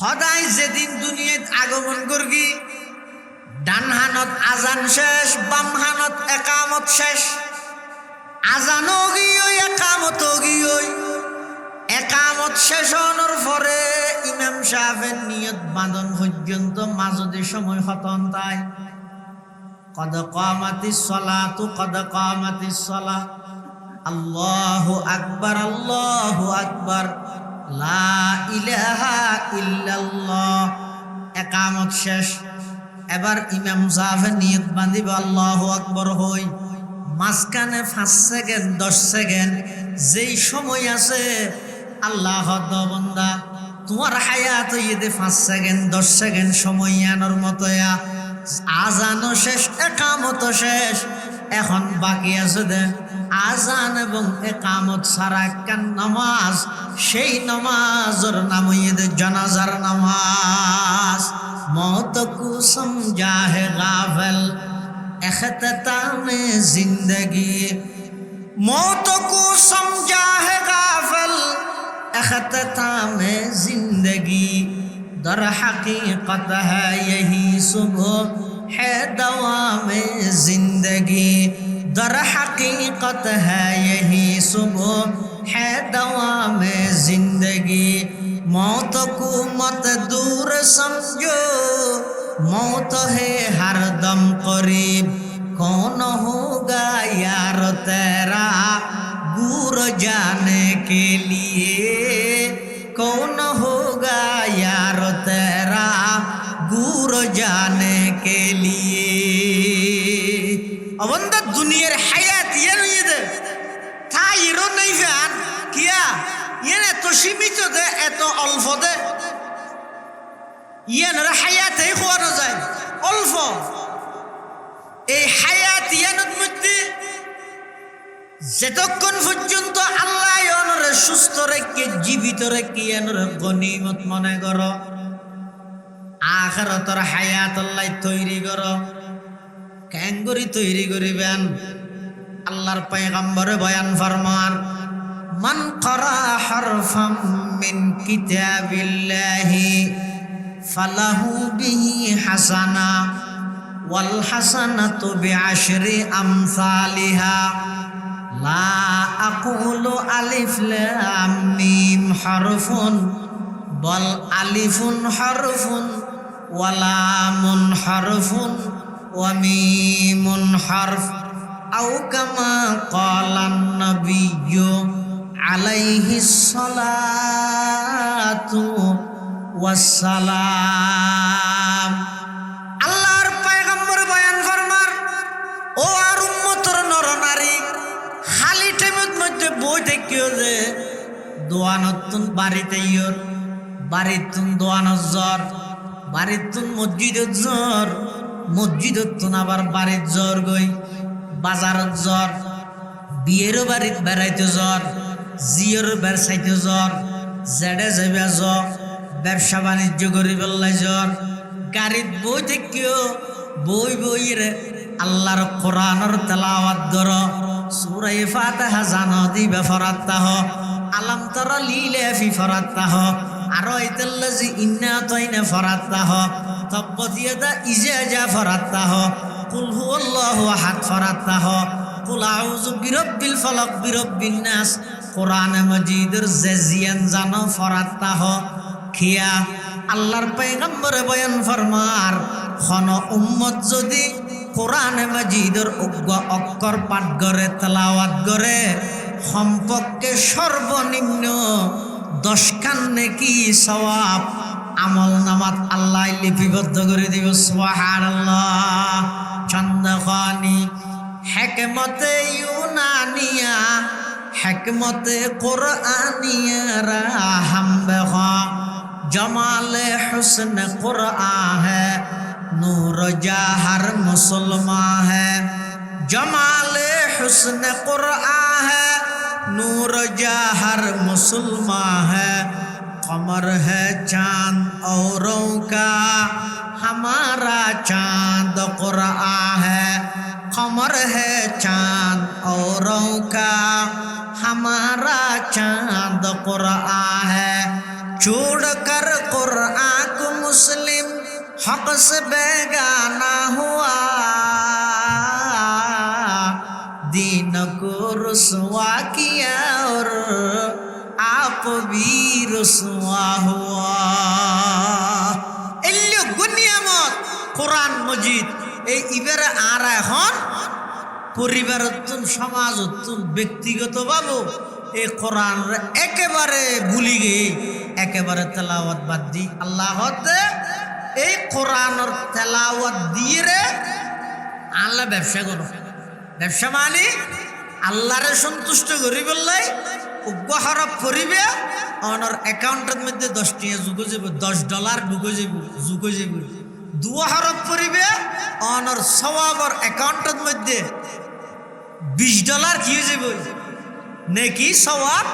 সদায় যেদিন দুনিয়াত আগমন করবি ডান হানত আজান শেষ বাম হানত একামত শেষ আজানও গিয়ে একামতও গিয়ে একামত শেষ হওয়ার পরে ইমাম সাহেবের নিয়ত বাঁধন পর্যন্ত মাঝে সময় খতম তাই কদ কামাতিস সালাতু কদ কামাতিস সালাহ আল্লাহু আকবার লা ইলাহা ইল্লাল্লাহ একামত শেষ এবার ইমাম সাহেব নিয়ত বাঁধিব আল্লাহু আকবার হই মাঝখানে 5 সেকেন্ড 10 সেকেন্ড যেই সময় আছে আল্লাহ বান্দা তোমার হায়াত হইতে 5 সেকেন্ড 10 সেকেন্ড সময় আনার মতো আজানও শেষ একামত শেষ এখন বাকি আছে দে আজান এবং একামত ছাড়া একখান নামাজ সেই নামাজের নাম হইতে জানাজার নামাজ मौत को समझा है गाफिल इख्तिताम जिंदगी मौत को समझा है गाफिल इख्तिताम जिंदगी दर हकीकत है यही सुबह है दवाम जिंदगी दर हकीकत है यही सुबह है दवाम जिंदगी मौत को मत दूर समझो मौत है हर दम करीब कौन होगा यार तेरा दूर जाने के लिए कौन होगा यार तेरा दूर जाने के लिए अबंदा दुनियार हयात ये नहीं दे था ये नहीं जान किया ইয়েন এত সীমিত দে এত অল্প দে ইয়েনের হায়াতে খোয়ানো যায় অল্প এই হায়াত ইয়ানের মধ্যে যতক্ষণ পর্যন্ত আল্লাহ ইয়ানরে সুস্থ রেখে জীবিত রেখে ইয়ানরে গনিমত মনে করো আখিরাতের হায়াত আল্লাহ তৈরি করো কেন করি তৈরি করিবেন আল্লাহর পয়গম্বরে বয়ান ফরমান من قرأ حرفا من كتاب الله فله به حسنة والحسنة بعشر أمثالها لا أقول ألف لام ميم حرف بل ألف حرف ولام حرف وميم حرف أو كما قال النبي আলাইহি সালাতু ওয়াসসালাম আল্লাহর পয়গম্বর বয়ান ফরমার ও আর উম্মতের নরনারী খালি টাইমের মধ্যে বই দেখিও যে দোয়ানতুন বাড়িতে ইয়র বাড়িতুন দোয়ানত জ্বর বাড়িতুন মসজিদত জ্বর মসজিদতুন আবার বাড়িত জ্বর গই বাজারত জ্বর বিয়ের বাড়িত বেড়াইতে জ্বর জিয়র ব্যবসায়ীতে জ্বর জেডে যাবে জ্বর ব্যবসা বাণিজ্য করি বেল্লাই জ্বর গাড়িত বই থেকেও বই বইরে আল্লাহর কোরআনের তেলাওয়াত কর সূরা ফাতিহা জানো দিবে ফরাত্তাহ আলাম তারা লিলে ফি ফরাত্তাহ আরো আইতাল্লাজি ইন্না তাইনা ফরাত্তাহ তাব্বাত ইয়াদা ইজাজা ফরাত্তাহ কুল হুয়াল্লাহু আহাদ ফরাত্তাহ কুল আউযু বিরাব্বিল ফালাক বিরাব্বিন নাস কোরআন মজিদের জেজিয়ান জানো ফরাত্তাহ খিয়া আল্লাহর পয়গম্বরে বয়ান ফরমার খন উম্মত যদি কোরআন মজিদের অক্ষর পাঠ করে তেলাওয়াত করে সম্পর্কে সর্বনিম্ন 10 খান নেকি সওয়াব আমল নামাত আল্লাহ লিপিবদ্ধ করে দিব সুবহানাল্লাহ চন্দ্রখানি হিকমতে ইউনানিয়া हिकमत कुरआनिया राहम बखा जमाल हुस्न कुरआन है नूर जहर मुसलमान है जमाल हुस्न कुरआन है नूर जहर मुसलमान है कमर है चांद औरों का हमारा चांद कुरआन है कमर है चांद औरों का हमारा चांद कुरआन है छोड़ कर कुरआन हक से बेगाना हुआ, दीन को रुसवा किया और आप भी रुसवा हुआ। এলিও গুনিয়ামত কোরআন মজিদ এই ইবারে আর এখন পরিবারতুন সমাজতুন ব্যক্তিগতভাবে এই কোরআন একেবারে ভুলি গিয়ে একেবারে তেলাওয়াত বাদ দি আল্লাহ এই কোরআনের তেলাওয়াত দিয়ে রে আল্লাহ ব্যবসা করো। ব্যবসা মানে আল্লাহরে সন্তুষ্ট করি বললাই উগ্র হরফ পড়িবে অনর অ্যাকাউন্টের মধ্যে 10 টাকা যুগে যাব, $10 ঢুকে যাব, যুগে যাব। 2 হরফ পড়িবে অনর সওয়াবর অ্যাকাউন্টের মধ্যে $20 কি হয়ে যাব, নেকি সওয়াব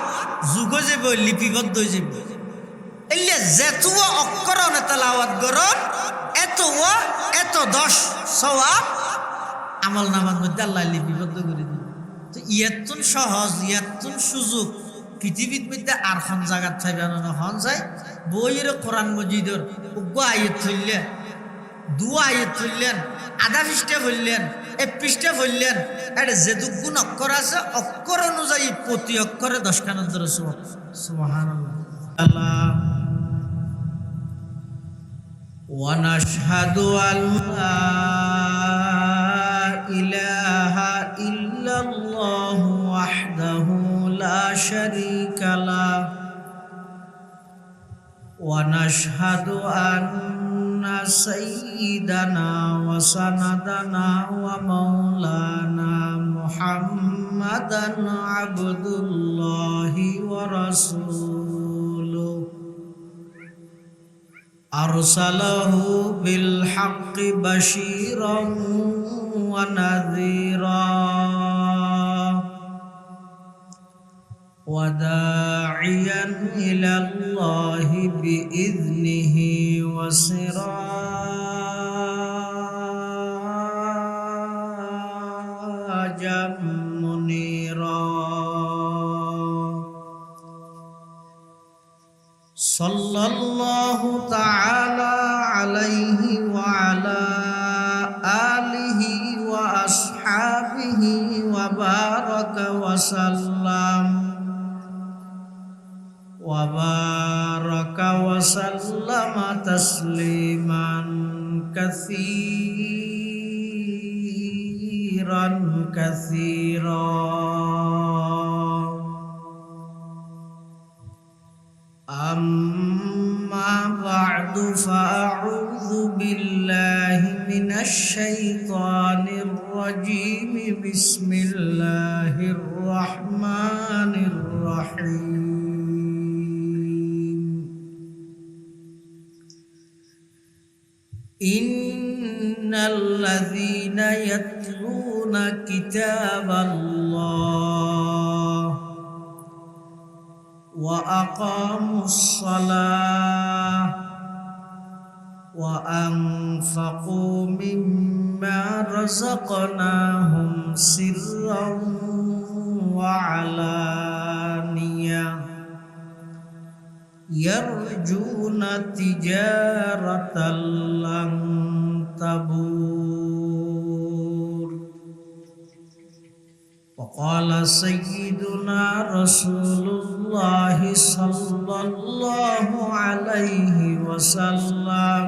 যুগে যাব, লিপিবদ্ধ হয়ে যাব। এলিয়া যেতুয়া অক্ষর তেলাওয়াত করন এত 10 সওয়াব আমল নামার মধ্যে আল্লাহ লিপিবদ্ধ করে দিন। তো ইয়াতুন সহজ ইয়াতুন সুযোগ পৃথিবীর মধ্যে আর খন জায়গার থাকবে না। হন যায় বইয়ের কোরআন মজিদর উগ্র আয়াত ধরলেন, 2 আয়াত ধরলেন, আধা পৃষ্ঠা বললেন, 1 পৃষ্ঠা বললেন, এটা যে দুগুণ অক্ষর আছে অক্ষর অনুযায়ী প্রতি অক্ষরে 10 খানার ধরে সুবহানাল্লাহ। ওয়া নাশহাদু আল্লা ইলাহা ইল্লাল্লাহু ওয়াহদাহু লা শারীকা লাহ ওয়া নাশহাদু আন্না সাইয়্যিদানা ওয়া সানাদানা ওয়া মাওলানা মুহাম্মাদান আবদুল্লাহি ওয়া রাসূলুহু আরসালাহু বিল হাক্কি বাশীরান ওয়া নাযীরা ওয়া দাঈয়ান ইলাল্লাহি বিইذনিহি ওয়া সিরাজাম মুনীরা। সাল্লাল্লাহু তাআলা আলাইহি ওয়া আলা আলিহি ওয়া আসহাবিহি ওয়া বারাকা ওয়া সাল্লাম তাসলিমান কাসীরান কাসীরা। أما بعد فأعوذ بالله من الشيطان الرجيم. بسم الله الرحمن الرحيم. إن الذين يتلون كتاب الله وأقاموا الصلاة وأنفقوا مما رزقناهم سرا وعلانية يرجون تجارة لن تبور. وقال سيدنا رسول الله صلى الله عليه وسلم: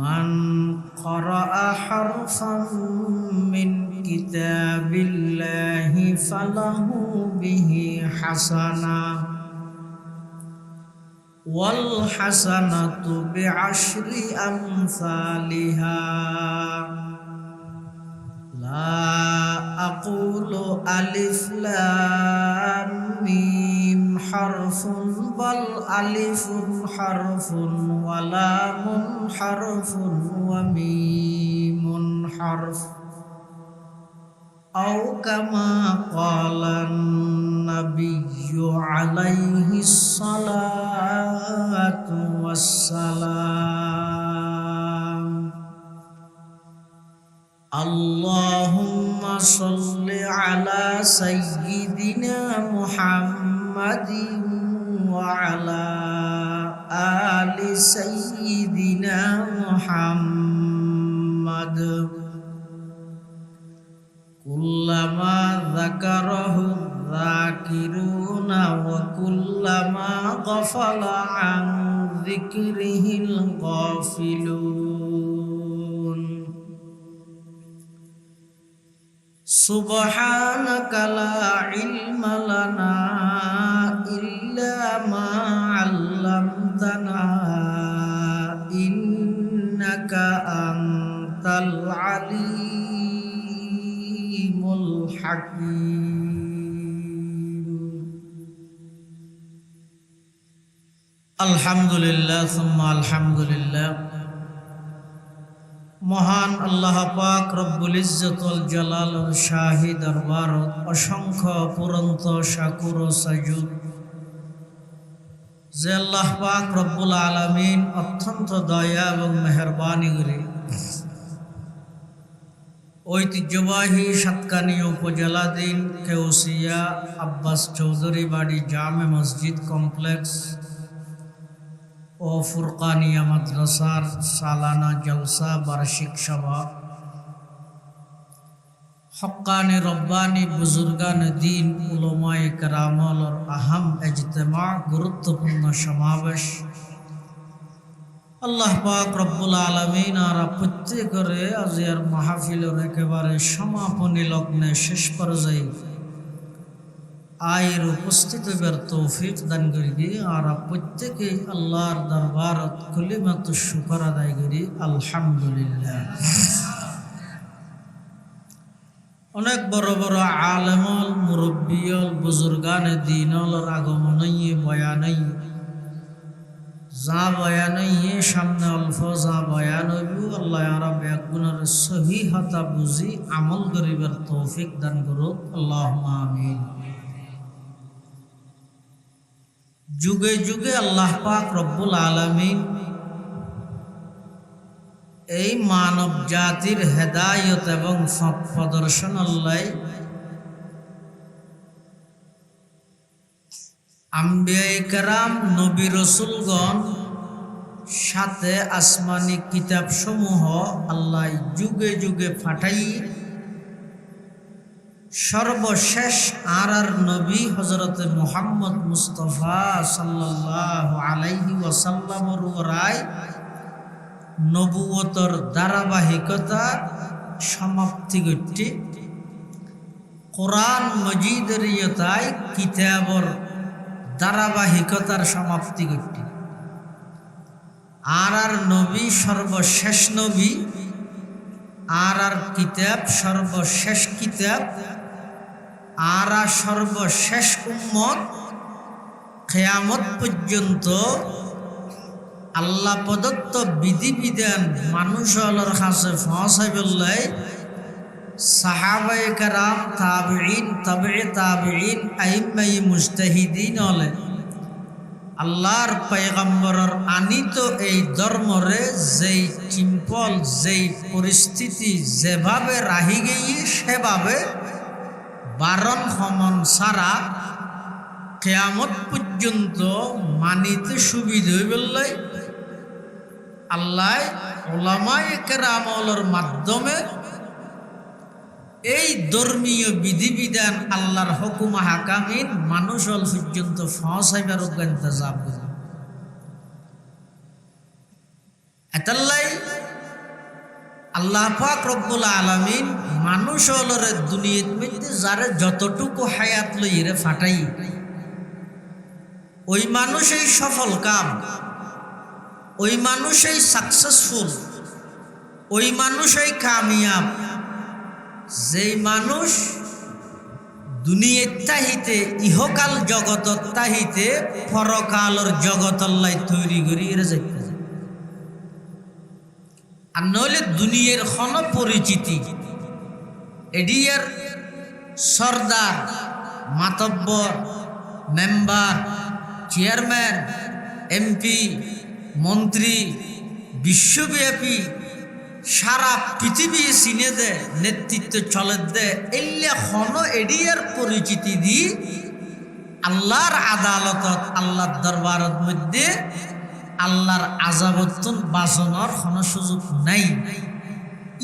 من قرأ حرفا من كتاب الله فله به حسنة والحسنة بعشر أمثالها. لا أقول ألف لام ميم حرف بل ألف حرف ولام حرف وميم حرف أو كما قال النبي عليه الصلاة والسلام. اللهم صل على سيدنا محمد وعلى آل سيدنا محمد كلما ذكره الذاكرون وكلما غفل عن ذكره الغافلون سبحانك لا علم لنا إلا ما علمتنا إنك أنت العليم الحكيم الحمد لله ثم الحمد لله মহান আল্লাহ পাক রব্বুল ইজ্জত ওয়াল জালাল শাহী দরবার অসংখ্য পুরন্ত শাকুর ও সাজুদ যে আল্লাহ পাক রব্বুল আলামিন অত্যন্ত দয়া এবং মেহেরবানি করে ঐতিহ্যবাহী সাতকানিয়া উপজেলাধীন কেউসিয়া আব্বাস চৌধুরী বাড়ি জামে মসজিদ কমপ্লেক্স ও ফুরকানিয়া মাদ্রাসার সালানা জলসা বার্ষিক সভা হক্কানি রব্বানি বুজুর্গান দিন উলামায়ে কেরামর আহম ইজতিমা গুরুত্বপূর্ণ সমাবেশ আল্লাহ পাক রব্বুল আলামিন আর প্রত্যেকের আজিয়ার মাহফিলের একেবারে সমাপনী লগ্নে শেষ পর্যায়ে আয়ের উপস্থিত হইবার তৌফিক দান করি দিয়ে আর প্রত্যেকে আল্লাহর দরবারত কলিমাত শুকর আদায় করি আলহামদুলিল্লাহ। অনেক বড় বড় আলেমল মুরব্বিয়ল বুজুর্গানে দিনল আগমনইয়ে বয়ানই যা বয়ানইয়ে সামনে অল্প যা বয়ান হইব আল্লাহ আরব একগুণের সহিহতা বুঝি আমল করিবার তৌফিক দান করুক আল্লাহুম্মা আমিন। যুগে যুগে আল্লাহ পাক রব্বুল আলামিন এই মানব জাতির হেদায়ত এবং পথ প্রদর্শন আল্লাহ আম্বিয়ায়ে কেরাম নবী রাসূলগণ সাথে আসমানি কিতাব সমূহ আল্লাহ যুগে যুগে পাঠাই সর্বশেষ আর নবী হযরত মুহাম্মদ মুস্তাফা সাল্লাল্লাহু আলাইহি ওয়াসাল্লামের রায় নবুয়তর ধারাবাহিকতা সমাপ্তি ঘটে কোরআন মজিদের ইয়তায় কিতাবর ধারাবাহিকতার সমাপ্তি ঘটে আর নবী সর্বশেষ নবী আর কিতাব সর্বশেষ কিতাব আর সর্বশেষ উম্মত কিয়ামত পর্যন্ত আল্লাহ প্রদত্ত বিধিবিধান মানুষের কাছে পৌঁছাইবল্লাই সাহাবায়ে কেরাম তাবিঈন তাবিঈ তাবিঈন আইম্মায়ে মুজতাহিদিন হলে আল্লাহর পয়গম্বরের আনিত এই ধর্মরে যেই চিম্পল যেই পরিস্থিতি যেভাবে রাহি গিয়ে সেভাবে বারণ সমন ছাড়া কিয়ামত পর্যন্ত মানিতে সুবিধা হইবল্লাই আল্লাহ উলামায়ে কেরামর মাধ্যমে এই ধর্মীয় বিধিবিধান আল্লাহর হুকুম হাকামিন মানুষল পর্যন্ত পৌঁছাইবার ইন্তজাম করে এতাল্লাই আল্লাহ পাক রব্বুল আলামিন মানুষলরে দুনিয়ার মধ্যে যারে যতটুকু হায়াত লইরে ফাটাই ওই মানুষই সফল কাম ওই মানুষই সাকসেসফুল ওই মানুষই কামিয়াব যেই মানুষ দুনিয়ার তাহিতে ইহকাল জগতর তাহিতে পরকালর জগৎ আল্লাহ তৈরি করিয়ে যাইতে আর নইলে দুনিয়ার কোন পরিচিতি এডিয়ার সর্দার মাতব্বর মেম্বার চেয়ারম্যান এমপি মন্ত্রী বিশ্বব্যাপী সারা পৃথিবী চিনে দে নেতৃত্ব চলে দে এল্লা হন এডিয়ার পরিচিতি দি আল্লাহর আদালতত আল্লাহর দরবারের মধ্যে আল্লাহর আযাবতুন বাঁচানোর কোনো সুযোগ নাই।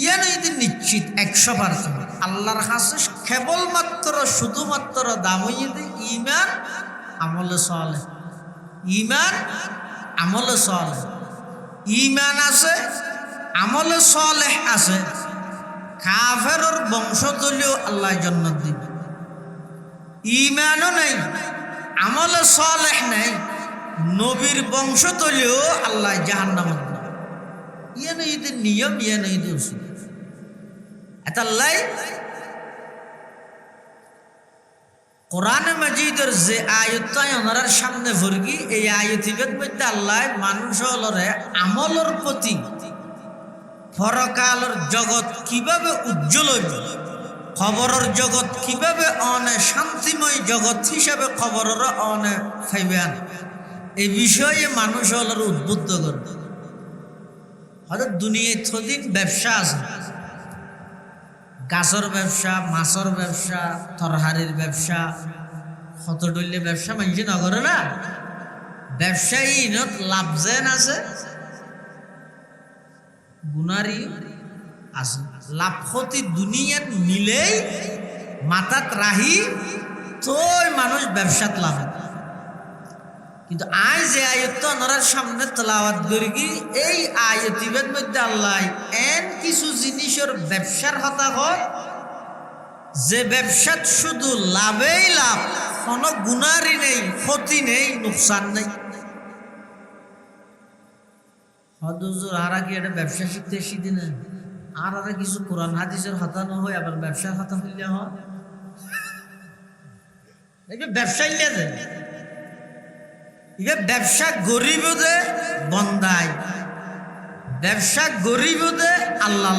ইয়ান যদি নিশ্চিত 100% আল্লাহর কাছে কেবলমাত্র শুধুমাত্র দাম হইতে ঈমান আমলে সালেহ, ঈমান আমলে সালেহ। ঈমান আছে, আমলে সালেহ আছে, কাফেরের বংশধরীও আল্লাহ জান্নাত দিবে। ঈমানও নাই, আমলে সালেহ নাই, নবীর বংশধরীও আল্লাহ জাহান্নামে দিবে। ইয়ান যদি নিয়ম, ইয়ান যদি উসুল এতাল্লাই কোরআনে মাজিদের যে আয়াতটা ওনার সামনে ভর্গি, এই আয়াতের মধ্যে আল্লাহ মানুষের আমলের প্রতি পরকালের জগৎ কিভাবে উজ্জ্বল হইব, খবরের জগৎ কিভাবে অনে শান্তিময় জগৎ হিসাবে খবরের অনে ফাইবেন, এই বিষয়ে মানুষের উদ্বুদ্ধ করবে। হয়তো দুনিয়ায় থদিন ব্যবসা আছে, গাছের ব্যবসা, মাছের ব্যবসা, তরহারির ব্যবসা, কত ডলে ব্যবসা মানুষ নগরে না। ব্যবসায়ী লাভজেন আছে, গুনারি আছে। লাভ ক্ষতি দুনিয়াত মিলেই মাথাত রাহি তোই মানুষ ব্যবসাত লাভ। কিন্তু আজ যে আয়ত্ত ওনার সামনে তেলাওয়াত করি কি, এই আয়াতের মধ্যে আল্লাহ এন কিছু জিনিসের ব্যবসার কথা হয় যে ব্যবসাত শুধু লাভেই লাভ, কোনো গুনারি নেই, ক্ষতি নেই, নুকসান নেই। হদুজুর আর কি এটা ব্যবসা শিখতে শিখি না, আর কিছু কোরআন হাদিসের হতা না হয় আবার ব্যবসার হতা হইলে হয়। ব্যবসায়ী ব্যবসা গরিব দে বন্দায়, ব্যবসা গরিব দে আল্লাহ।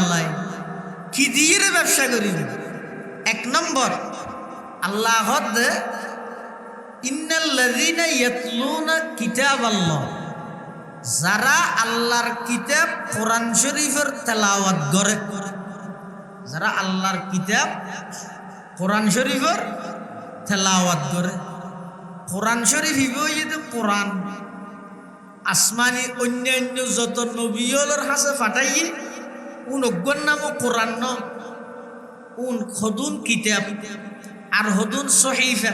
কি দিয়ে রে ব্যবসা গরিব? 1 নম্বর আল্লাহ দে ইন্নাল্লাযীনা ইয়াতলুনা কিতাবাল্লাহ, যারা আল্লাহর কিতাব কোরআন শরীফের তেলাওয়াত করে, যারা আল্লাহর কিতাব কোরআন শরীফের তেলাওয়াত করে। কোরআন শরীফ হিবইতে কোরআন আসমানি অন্যান্য যত নবীর হাসে ফাটাইয়ে উনগ্গর নাম কোরআন ন, উন হদুন কিতাব আর হদুন সহিফা।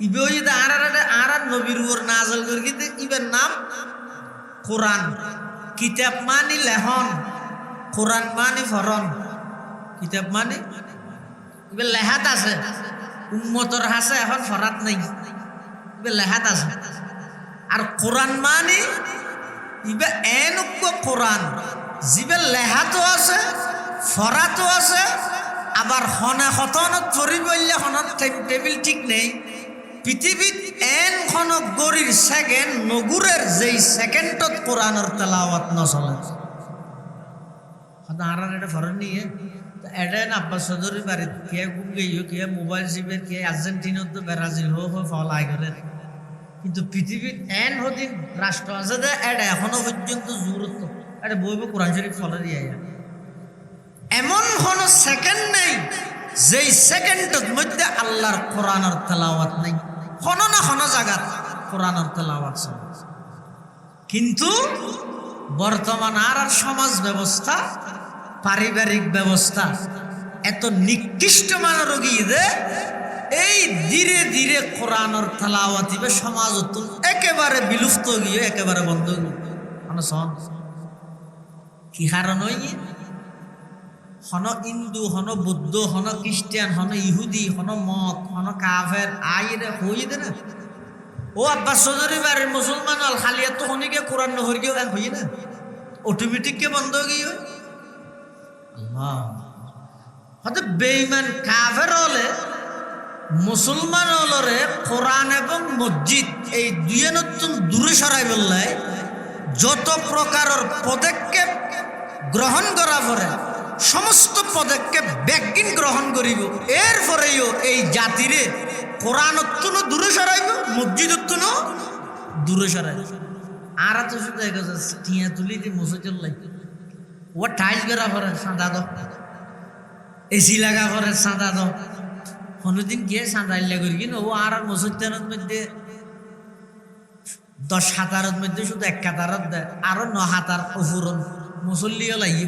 ইবইতে আর নবীর উপর নাজল করে গিয়ে ইবের নাম কোরআন। কিতাব মানি লেহন, কোরআন মানি ফরন। কিতাব মানি ইবে লেহাত আছে, উম্মতর হাসে এখন ফরাত নাই, ইবে লেহাত আছে। আর কোরআন মানি ইবে এনক্য কোরআন জিবে লেহাতও আছে, ফরাতও আছে, আবার হনে হতনত পড়ি বললে হনত টেবিল ঠিক নেই। পৃথিবীত এন খন গরির সেকেন্ড নগুরের যেই সেকেন্ডত কোরআনের তেলাওয়াত নচলে। আর এটা ফরন নিয়ে এটা না আব্বাস চৌধুরীর বাড়িতে কে গুম গেইও, কে মোবাইল চিপের, কে আর্জেন্টিনার তো ব্রাজিল হোক ফলাই করে। কিন্তু পৃথিবীর এন হদিন রাষ্ট্র আছে যে এটা এখনো পর্যন্ত জোরত এটা বইব কোরআন শরীফ ফলে দিয়ে। এমন কোন সেকেন্ড নেই যেই সেকেন্ডের মধ্যে আল্লাহর কোরআনের তেলাওয়াত নেই। কোনো না কোনো জায়গাত কোরআনের তেলাওয়াত চলে। কিন্তু বর্তমান আর সমাজ ব্যবস্থা, পারিবারিক ব্যবস্থা এত নিকৃষ্ট মানের রোগী যে এই ধীরে ধীরে কোরআনের তেলাওয়াত দিবে সমাজ একেবারে বিলুপ্ত গিয়ে একেবারে বন্ধ গিয়ে। কি কারণ হইনি? হন হিন্দু, হন বৌদ্ধ, হন খ্রিস্টান, হন ইহুদি, হন মত, হন কাফের আইরে হই দে না। ও আব্বাস চৌধুরী বাড়ির মুসলমান হল খালি এত হনিকে কোরআন নহর গিয়ে হই না, অটোমেটিক কে বন্ধ গিয়ে। আল্লাহ হয়তো বেঈমান কাফের হলে মুসলমান হলরে কোরআন এবং মসজিদ এই দুয়ে নতুন দূরে সরাই বললে যত প্রকারের পদক্ষেপ গ্রহণ করা পরে সমস্ত পদক্ষেপ ব্যাগিন গ্রহণ করিব। এরপরেও এই জাতিরে কোরআনত্তুনো দূরে সরাইব, মসজিদত্তুনো দূরে সরাইব। আর তো শুধু টিয়া তুলি দিয়ে মসে চললাই ও টাইলস করা পরে সাঁদা দাও, এসি লাগা পরে সাঁদা দাও। কোনোদিন গিয়ে সাঁদাইলা করি কিনা ও আর মসজিদের মধ্যে 10 হাতারের মধ্যে শুধু 1 কাতারত দেয়, আরো 9 হাতার অফুরন মুসল্লিও লাগি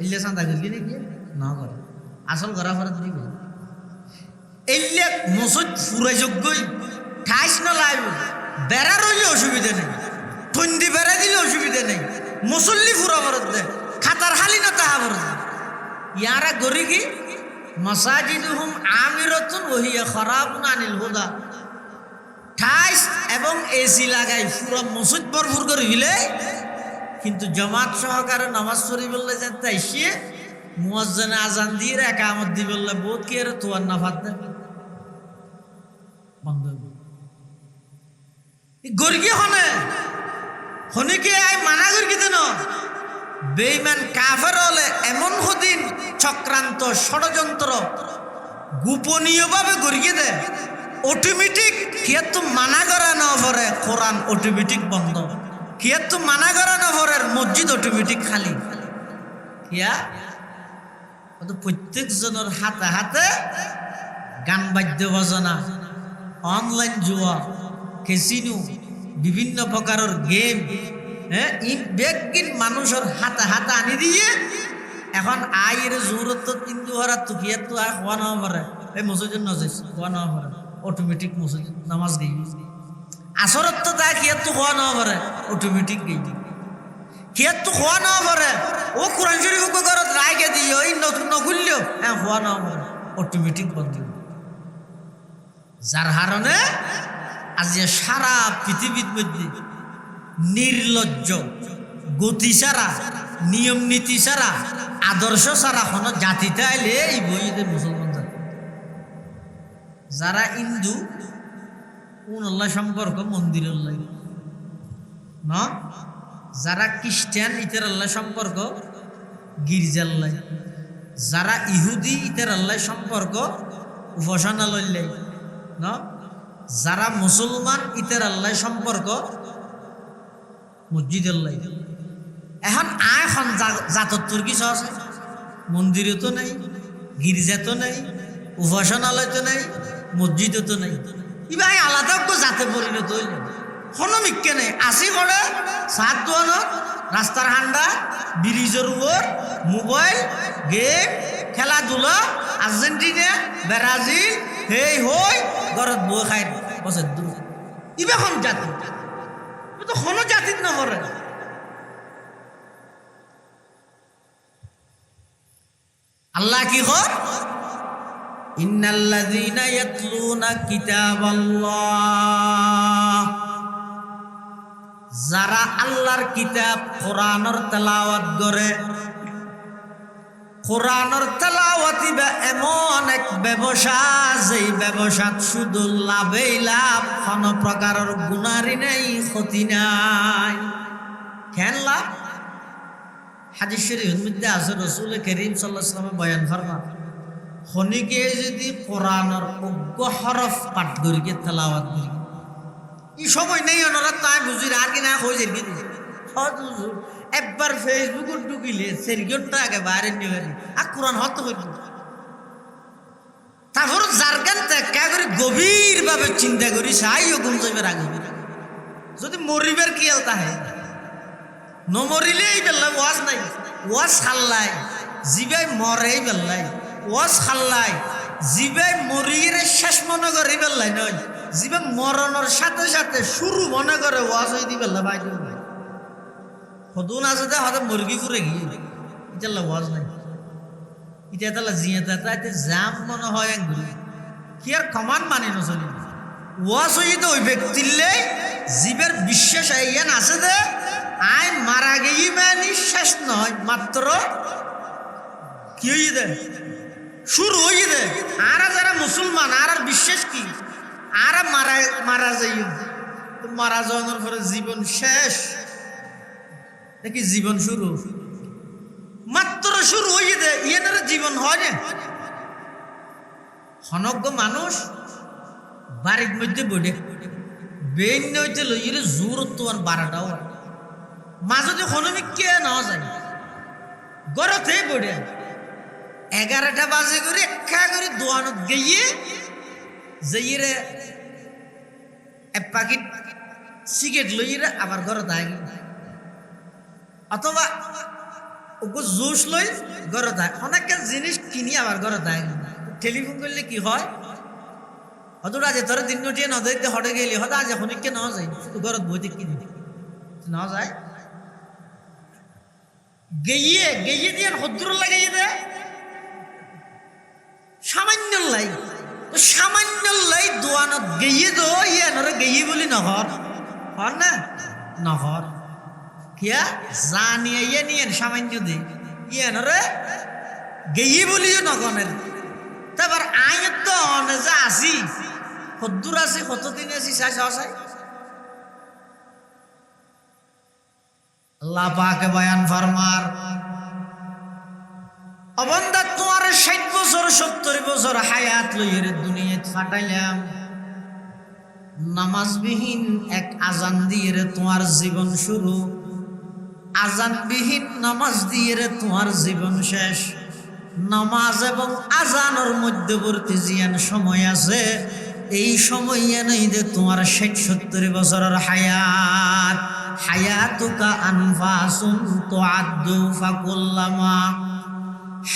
এলে চান্দা করবি নাকি না করে আসল করা ফেরত দিব এলে মসজিদ ফুরাই যোগ্যই ঠাইস না লাইব বেড়া রইলে অসুবিধা নেই, ঠন্ডি বেড়া দিলে অসুবিধা নেই, মুসল্লি ফুরা ফেরত দেয়, খাতার হালি না তাহা ফেরত দেয়। ইয়ারা গরি কি মাসাজিদুহুম আমিরাতুন ওয়া হিয়া খারাবুন আনিল হুদা, ঠাইস এবং এসি লাগাই পুরো মসজিদ ভরপুর করে দিলে, কিন্তু জামাত সহকারে নামাজ পড়ি বললে যাতে এসে মুয়াজ্জিনে আজান দিয়ে একামত দি বললে বহুত কি আর তোয়ার না ফাত বন্ধ গর্গি হনে হনে কি আই মানা গর্গি দেন বেঈমান কাফের হলে এমন হদিন চক্রান্ত ষড়যন্ত্র গোপনীয়ভাবে গর্গি দেয় অটোমেটিক কিয়াত মানা করা না পরে কোরআন অটোমেটিক বন্ধ, কিয়াত মানা করা না পরে মসজিদ অটোমেটিক খালি। কিয়া প্রত্যেক জনের হাতে হাতে গান বাদ্য বাজনা, অনলাইন জুয়া, ক্যাসিনো, বিভিন্ন প্রকারের গেম, হ্যাঁ ই বেগিন মানুষের হাতে হাতে আনি দিয়ে এখন আয়ের জোরত কিন্তু হরা তুকিয়া তো আর হওয়া না পারে এই মসজিদের নজর হওয়া না পারে অটোমেটিক মসজিদ নামাজ গেই আসরত তো তা কিয়া তো হওয়া না পারে অটোমেটিক গেই কিয়া তো হওয়া না পারে ও কোরআন শরীফ ঘরত রায়কে দিও এই নতুন নগুললেও হ্যাঁ হওয়া না পারে অটোমেটিক বন্ধ। যার কারণে আজ সারা পৃথিবীর মধ্যে নির্লজ্জ গতি ছাড়া, নিয়ম নীতি ছাড়া, আদর্শ ছাড়া কোনো জাতিতে আইলে এই বইদের মুসলমান জাতি। যারা হিন্দু কোন আল্লাহ সম্পর্ক মন্দির আল্লাহ না, যারা খ্রিস্টান ইতার আল্লাহ সম্পর্ক গির্জাল্লাহ, যারা ইহুদি ইতার আল্লাহ সম্পর্ক উপাসনালয় না, যারা মুসলমান ইতার আল্লাহ সম্পর্ক মসজিদ আল্লাহ। এখন এখন জাতর কিছু আছে, মন্দিরও তো নেই, গির্জা তো নেই, উপাসনালয় তো নেই, মসজিদও তো নেই, ইবা আলাদা জাতে পরিণত হইল হনমিককে নেই। আসি করে সাত দোয়ানত রাস্তার হান্ডা ব্রিজের উপর মোবাইল গেম খেলাধুলা, আর্জেন্টিনা ব্রাজিল হেই হই ঘরত বই খাই বছর দূর ইবা খন জাতি তো হন জাতিত নপরে। আল্লাহ কি কর ইন্নাল্লাযীনা ইয়াতলুনা কিতাবাল্লাহ, যারা আল্লাহর কিতাব কোরআনের তেলাওয়াত করে। কোরআনের তেলাওয়াত এমন এক ব্যবসা যেই ব্যবসাত শুধু লাভেই লাভ, কোনো প্রকারের গুনারি নেই, ক্ষতি নাই। কেন লাভ? হাদিস শরীফের মধ্যে আছে রাসূল করিম সাল্লাল্লাহু আলাইহি ওয়াসাল্লাম বয়ান ফরমান খনিকে যদি কোরআনের অজ্ঞ হরফ পাঠ করি তেলাওয়াত করি এই সময় নেই ওনারা তাই বুঝি আর কি না হয়ে যাবি একবার ফেসবুক ঢুকিলে 4 ঘন্টা আগে বাইরে নিয়ে আর কোরআন হত হইল। তারপর জারগান ত্যাগ করে গভীর ভাবে চিন্তা করি সাইও ঘুম যাইবার আগে যদি মরিবার কি তাহে নমরিলে এই বেল্লাই ওয়াজ নাই, ওয়াজ খাল্লাই জিবাই মরে এই বেল্লাই, ওয়াজ খাল্লাই জিবাই মরিয়ে শেষ মনে করে এই বেল্লাই নয়, জিবা মরণের সাথে সাথে শুরু মনে করে ওয়াজ হয়ে দি বেল্লা ভাই সদুন আছে যে হয়তো মুরগি করে গিয়ে এটা ওয়াজ নাই, এটা তাহলে জিয়ে তাতে জাম মনে হয় এক ঘুরি কি আর কমান মানি নচলি ওয়াজ হয়ে তো ওই ব্যক্তিলে জীবের বিশ্বাস ইয়ান আছে যে আই মারা গেই মানে শেষ নয়, মাত্র কি হয়ে দে শুরু হয়ে দে। আর যারা মুসলমান আর বিশ্বাস কি আর মারা যাই, মারা যাওয়ার পরে জীবন শেষ নাকি জীবন শুরু? মাত্র শুরু হয়ে দে ইয়ানের জীবন হয় না। হনজ্ঞ মানুষ বাড়ির মধ্যে বডে বেইন হইতে লইলে জোর তো আর 12টাও মা যদি হনমিক কে না যায় গরতে বডে 11টা বাজে করে একা করে দোয়ানত গিয়ে যাইরে এক প্যাকেট সিগারেট লইরে আবার ঘরে দেয়, অথবা ওকে জুস লই ঘরে দেয়, অনেকের জিনিস কিনি আবার ঘরে দেয়। টেলিফোন করলে কি হয়, হয়তো আজ তোর দিন উঠিয়ে ন দেখতে হটে গেলি, হয়তো আজ এখন কে নেওয়া যায়, ঘরত বইতে কিনি নেওয়া যায়। গেইয়ে গেইয়ে দিয়ে হদ্দুর লাগাইয়ে দেয় সামান্য লাই, তো সামান্য লাই দোয়ানত গেইয়ে দো ইয়ে নরে গেইয়ে বলি নহর হর না নহর কিয়া জানিয়ে ইয়ে নিয়ে সামান্য দে ইয়ে নরে গেইয়ে বলিও নগনের। তারপর আইন তো অনে যা আসি হদ্দুর আছি কতদিন আছি চাই চাই আল্লাহ পাকে বয়ান ফরমার, অবন্দা তোমার 60 বছর 70 বছর হায়াত লইয়ের দুনিয়াত ফাটাইলাম, নামাজবিহীন এক আজান দিয়ে তোমার জীবন শুরু, আজানবিহীন নামাজ দিয়ে তোমার জীবন শেষ। নামাজ এবং আজানের মধ্যবর্তী জিয়ান সময় আছে, এই সময় নেই যে তোমার 60-70 বছরের হায়াত। হায়াতুকা আনফাসুন তুআদ্দু ফাকুল্লামা,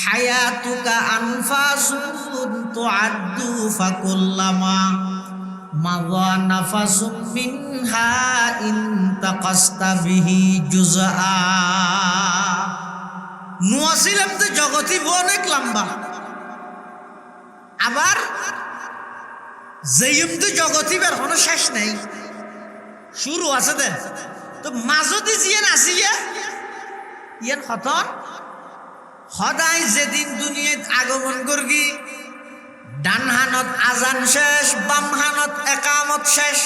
হায়াতুকা আনফাসুন তুআদ্দু ফাকুল্লামা মাযা নাফাসুম মিনহা ইনতাকাসতা বিহি জুজআ। নুয়াছিলাম তো জগতি অনেক লম্বা, আবার যেইম তো জগতি বের কোনো শেষ নেই, শুরু আছে দে। তো মাজতি জিয়ান আসিয়া ইয়ান খতন সদায় যেদিন দুনিয়াত আগমন করবি, ডান হানত আজান শেষ, বাম হানত একামত শেষ।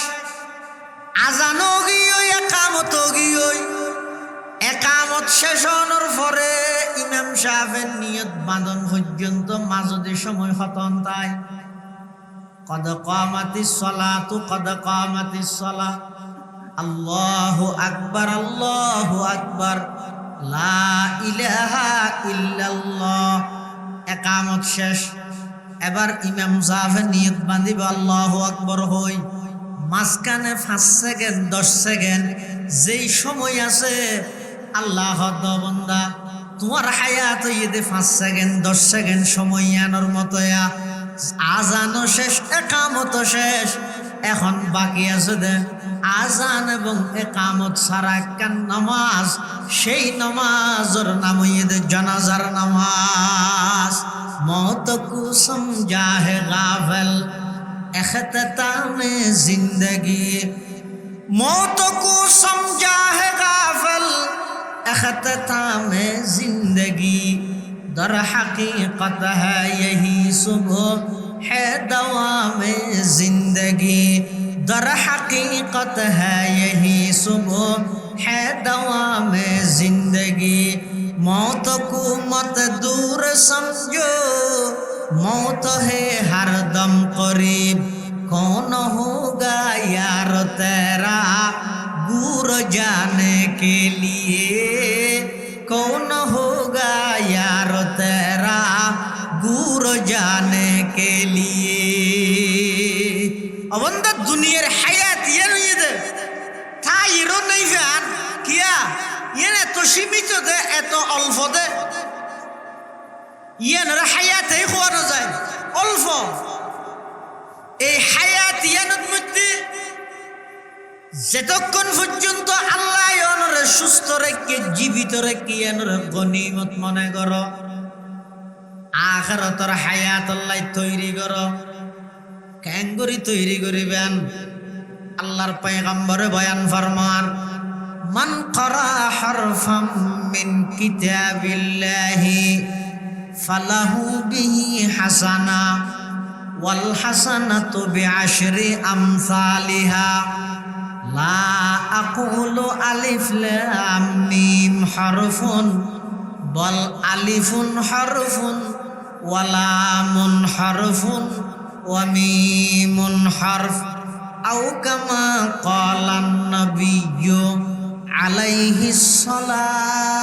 আজানও গিয়ে একামত গিয়ে, একামত শেষ হওয়ার পরে ইমাম সাহেবের নিয়ত বাঁধন পর্যন্ত মাজদি সময় খতন। তাই কদ কামাতিস সালাতু কদ কামাতিস সালাহ, আল্লাহু আকবার আল্লাহু আকবার লা ইলাহা ইল্লাল্লাহ। একামত শেষ, এবার ইমাম সাহেব নিয়ত বাঁধিব আল্লাহু আকবার হই, মাঝখানে 5 সেকেন্ড 10 সেকেন্ড যেই সময় আছে, আল্লাহ বান্দা তোমার হায়াত ইয়েতে 5 সেকেন্ড 10 সেকেন্ড সময় আনার মতো, আজানও শেষ একামত শেষ, এখন বাকি আছে দে আজান এবং একামত সারা একখান নামাজ, সেই নামাজের নাম হইয়ে জানাজার নামাজ। মौत को समझा है गाफिल इख्तितामे जिंदगी, मौत को समझा है गाफिल इख्तितामे जिंदगी, दर हकीकत है यही सुबह है दवामे जिंदगी, दर हकीकत है यही सुबह है दवामे जिंदगी। मौत को मत दूर समझो, मौत है हर दम करीब, कौन होगा यार तेरा दूर जाने के लिए, कौन होगा यार तेरा दूर जाने के लिए। अबंदा दुनियार हायात ये नहीं दे था इरो नहीं जान किया ये ना तो सीमित दे एतो अल्फ दे ये ना हायात है खुआना जाए अल्फ এই হায়াত ইয়ানত মধ্যে যতক্ষণ পর্যন্ত আল্লাহ ইয়ানরে সুস্থ রেখে জীবিত রেখে ইয়ানরে গনিমত মনে করো, আখিরাতের হায়াত আল্লাহ তৈরি করো। কেঙ্গুরি তৈরি করিবেন, আল্লাহর পয়গম্বরে বয়ান ফরমান, মান ক্বারা হারফাম মিন কিতাবিল্লাহি ফালাহু বিহি হাসানা ওয়াল হাসানাতু বিআশরি আমসালিহা, লা আকুলু আলিফ লাম মিম হারফুন বল আলিফুন হারফুন ওয়া লামুন হারফুন ওয়া মিমুন হারফ আও কামা ক্বালান নাবিয়্যু আলাইহিস সালাতু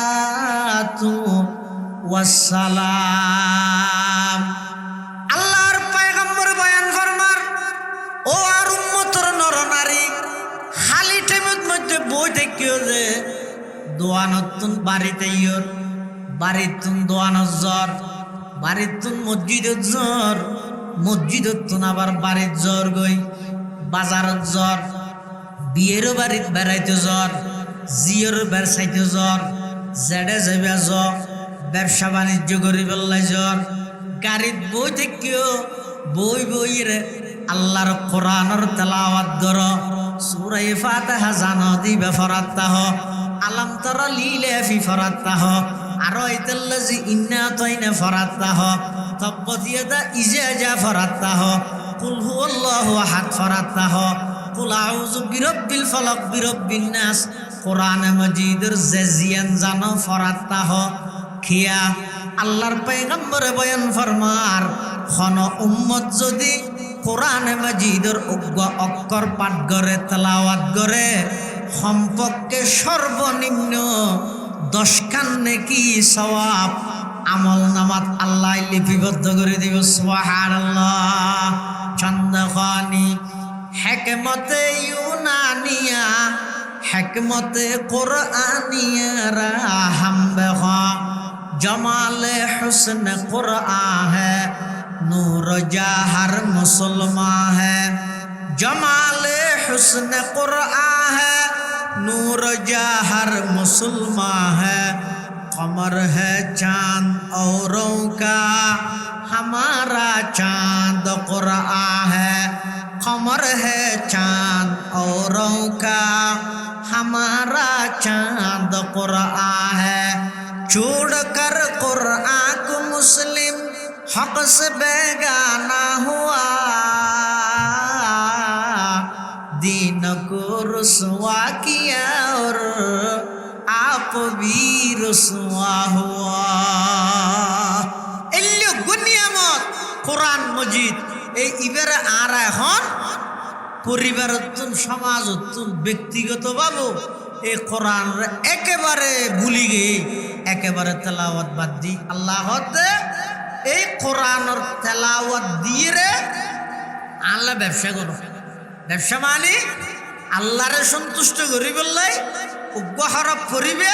ওয়াস সালাম। আল্লাহর পয়গম্বর বয়ান ফরমার, ও আর উম্মতের নরনারী, খালিটে কেউ যে দোয়ানতুন বাড়িতে ইয়র বাড়িতুন দোয়ানত জ্বর বাড়িতুন মসজিদত জ্বর মসজিদতুন আবার বাড়ির জ্বর গই বাজারত জ্বর বিয়েরও বাড়িত বেড়াইতে জ্বর জিয়র বেড়াইতে জ্বর জেডে যাবে জ্বর ব্যবসা বাণিজ্য করি পেলাই জ্বর গাড়িত বই থেকেও বই বইরে আল্লাহর কোরআনের তেলাওয়াত কর সূরা ফাতিহা জানো দিবে ফরাত্তাহ আলাম তারা লিলে ফি ফরাত্তাহ আরাইতাল্লাযী ইন্না তাইনা ফরাত্তাহ তাব্বাত ইয়াদা ইজাজা ফরাত্তাহ কুল হুয়াল্লাহু আহাদ ফরাত্তাহ কুল আউযু বিরাব্বিল ফালাক বিরাব্বিন নাস কোরআন মাজিদের জাজিয়ান জানো ফরাত্তাহ খিয়া আল্লাহর পয়গম্বরে বয়ান ফরমার খন উম্মত যদি কোরআন মাজিদের অক্ষর পাঠ করে তেলাওয়াত করে সম্পর্কে সর্বনিম্ন 10 খান নেকি সওয়াব আমল নামাত আল্লাহ লিপিবদ্ধ করে দিব সুবহানাল্লাহ চন্দ্রখানি হিকমতে ইউনানিয়া হিকমতে কুরআনিয়া রাহম বেখা জমালে হুসন কুরআন হ্যায় नूर जहर मुसलमान है जमाल हुस्न कुरआन है नूर जहर मुसलमान है कमर है चांद औरों का हमारा चांद कुरआन है कमर है चांद औरों का हमारा चांद कुरआन है छोड़ कर कुरआन को मुस्लिम हक से बेगाना हुआ दीन को रुसवा किया और आप भी रुसवा हुआ এল্লো গুনিয়ামত কোরআন মজিদ এই ইবারে আর এখন পরিবারতুন সমাজতুন ব্যক্তিগতভাবে এই কোরআন একেবারে ভুলি গিয়ে একেবারে তেলাওয়াত বাদ দি আল্লাহ হতে এই কোরআনের তেলাওয়াত দিয়ে রে আল্লাহ ব্যবসা করো ব্যবসা মানে আল্লাহরে সন্তুষ্ট করি বললাই উগ্র হরফ করিবে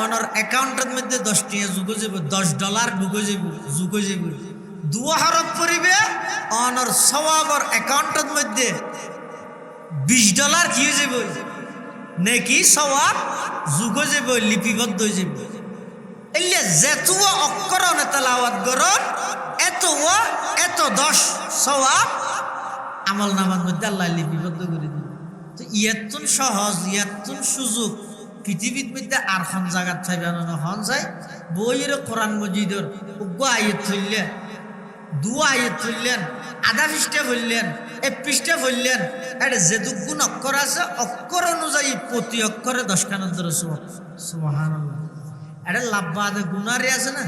অনর অ্যাকাউন্টের মধ্যে 10 টাকা যুগ যাব $10 ঢুকে যাব যুগ যাব 2 হরফ করিবে অনর সওয়াবর অ্যাকাউন্টের মধ্যে $20 কি হয়ে যাব নেকি সওয়াব যুগ যাব লিপিবদ্ধ হয়ে যাব এলে যেতুয়া অক্ষরনে তেলাওয়াত করন এত 10 সওয়াব আমল নামার মধ্যে আল্লাহ লিপিবদ্ধ করে দিবে তো ইয়াতুন সহজ ইয়াতুন সুযোগ পৃথিবীর মধ্যে আর কোন জায়গা থাইবে না হন যায় বইয়ের কোরআন মজিদের উগ্র আয়াত হইলে 2 আয়াত হইলেন আধা পৃষ্ঠা হইলেন 1 পৃষ্ঠা হইলেন এটা যেটুকু অক্ষর আছে অক্ষর অনুযায়ী প্রতি অক্ষরে 10 খানা ধরে সুবহানাল্লাহ এটা লাভ বাদে গুনারে আছে না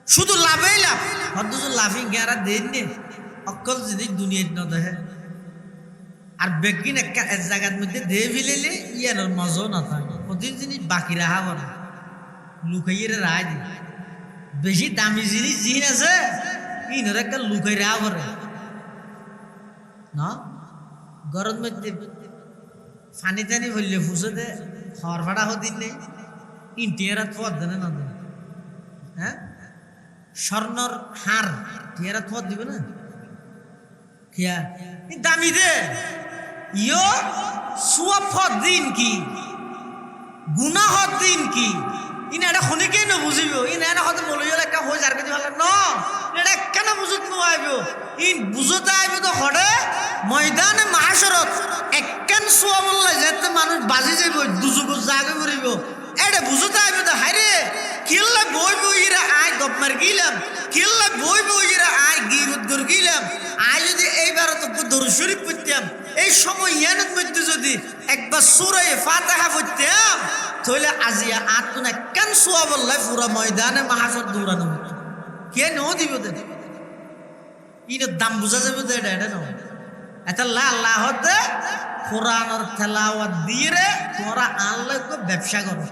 শুধু লাভই লাভ অথচ লাভই গেরা দেন নে অকল জিনিস দুনিয়ায় ন দেহে আর বেগিন এক জায়গার মধ্যে দে ফেলেলে ইয়ার মজাও না থাকে প্রতি জিনিস বাকি রাখা বলে লুকাইয়ে রায় দি বেশি দামি জিনিস জিন আছে ইনর একটা লুকাই রাখা বলে না গরম মধ্যে ফানি টানি বললে ফুসে দে খাওয়ার ভাড়া হদিন নেই ইন্টিয়ারাত পথ দেনে না দেন হ্যাঁ স্বর্ণর হার টিয়ারাত পথ দিবে না কিয়া দামি দে ইয়ো সুয়াফ দিন কি গুনাহ দিন কি ইনা এটা শুনি কেন বুঝিব ইনা এটা হতে মলইল একটা হয়ে যার কেজি ভালো ন এটা কেন বুঝত নোয়াইব ইন বুঝতে আইব তো হড়ে ময়দানে মাহাশরত একখান সুয়া বললে যেতে মানুষ বাজি যাইব দুজুগ জাগে করিব এটা বুঝতে আইব তো হাইরে কিল্লা বই বইরা আয় গপ মার গিলাম কিল্লা বই বইরা আয় গিবত কর গিলাম আয় যদি এইবার তো দরুদ শরীফ পড়তাম এই সময় ইয়ানত মধ্যে যদি একবার সূরা ফাতিহা পড়তাম তাহলে আজিয়া আতুন একখান সুয়া বললে পুরো ময়দানে মাহাশর দৌড়ানো হতো কে নো দিব দে ইনের দাম বুঝা যাবে তো এটা না এটা আল্লাহ হতে কোরআনের তেলাওয়াত দিয়ে রে তোমরা আল্লাহকে ব্যবসা করো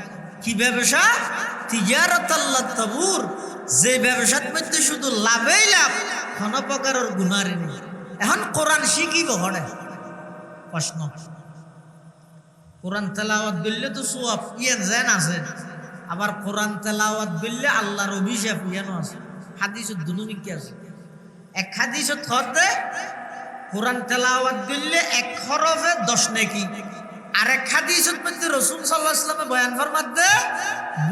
কি ব্যবসা তিজারাত আল্লাহ তাবুর যে ব্যবসার মধ্যে শুধু লাভই লাভ কোন প্রকারের গুনারি নেই এখন কোরআন শিখিব হড়ে প্রশ্ন কোরআন তেলাওয়াত করলে তো সওয়াব ইয়ান জান আছে, আবার কোরআন তেলাওয়াত করলে আল্লাহর অভিশাপ ইয়ানো আছে। হাদিসত দুনুনি কি আছে? এক হাদিসত হতে কোরআন তেলাওয়াত করলে এক হরফে 10 নেকি, আর এক হাদিসত মধ্যে রাসূল সাল্লাল্লাহু আলাইহি ওয়াসাল্লামে বয়ান ফরমাতে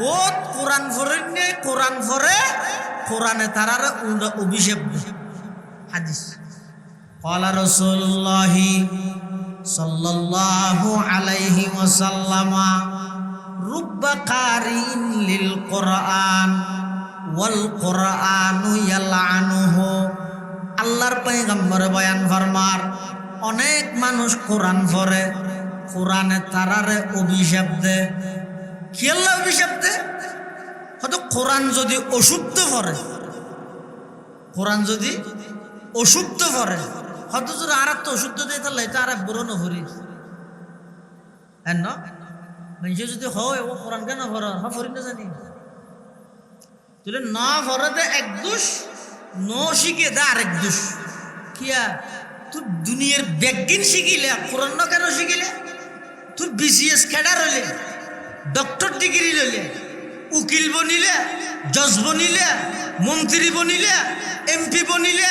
বহুত কোরআন ফরিনে কোরআন ফরে কোরআনে তারার অভিশাপ দেয়। হাদিস ক্বালা রাসূলুল্লাহ সাল্লাল্লাহু আলাইহি ওয়াসাল্লাম রুব্বা কারিন লিল কোরআন ওয়াল কোরআনু ইয়ালআনুহু। আল্লাহর পয়গম্বর বয়ান ফরমার অনেক মানুষ কোরআন পড়ে, কোরআনে তারারে অভিশাপ দেয়। কি আল্লাহ অভিশাপ দেয়? হয়তো কোরআন যদি অশুদ্ধ পড়ে, কোরআন যদি অশুদ্ধ পড়ে, হয়তো যদি আর একটা অশুদ্ধ দিয়ে তাহলে এটা আর বড় নহরি মানুষ যদি হয় ও কোরআন কেন পড়ে ফরি না জানি তুলে না পড়ে এক দোষ ন শিখে দে আরেক দোষ। কিয়া তুই দুনিয়ার ব্যাগিন শিখিলে কোরআন না কেন শিখিলে? তুই বিসিএস ক্যাডার হইলে, ডক্টর ডিগ্রি লইলে, উকিল বনিলে, জজ বনিলে, মন্ত্রী বনিলে, এমপি বনিলে,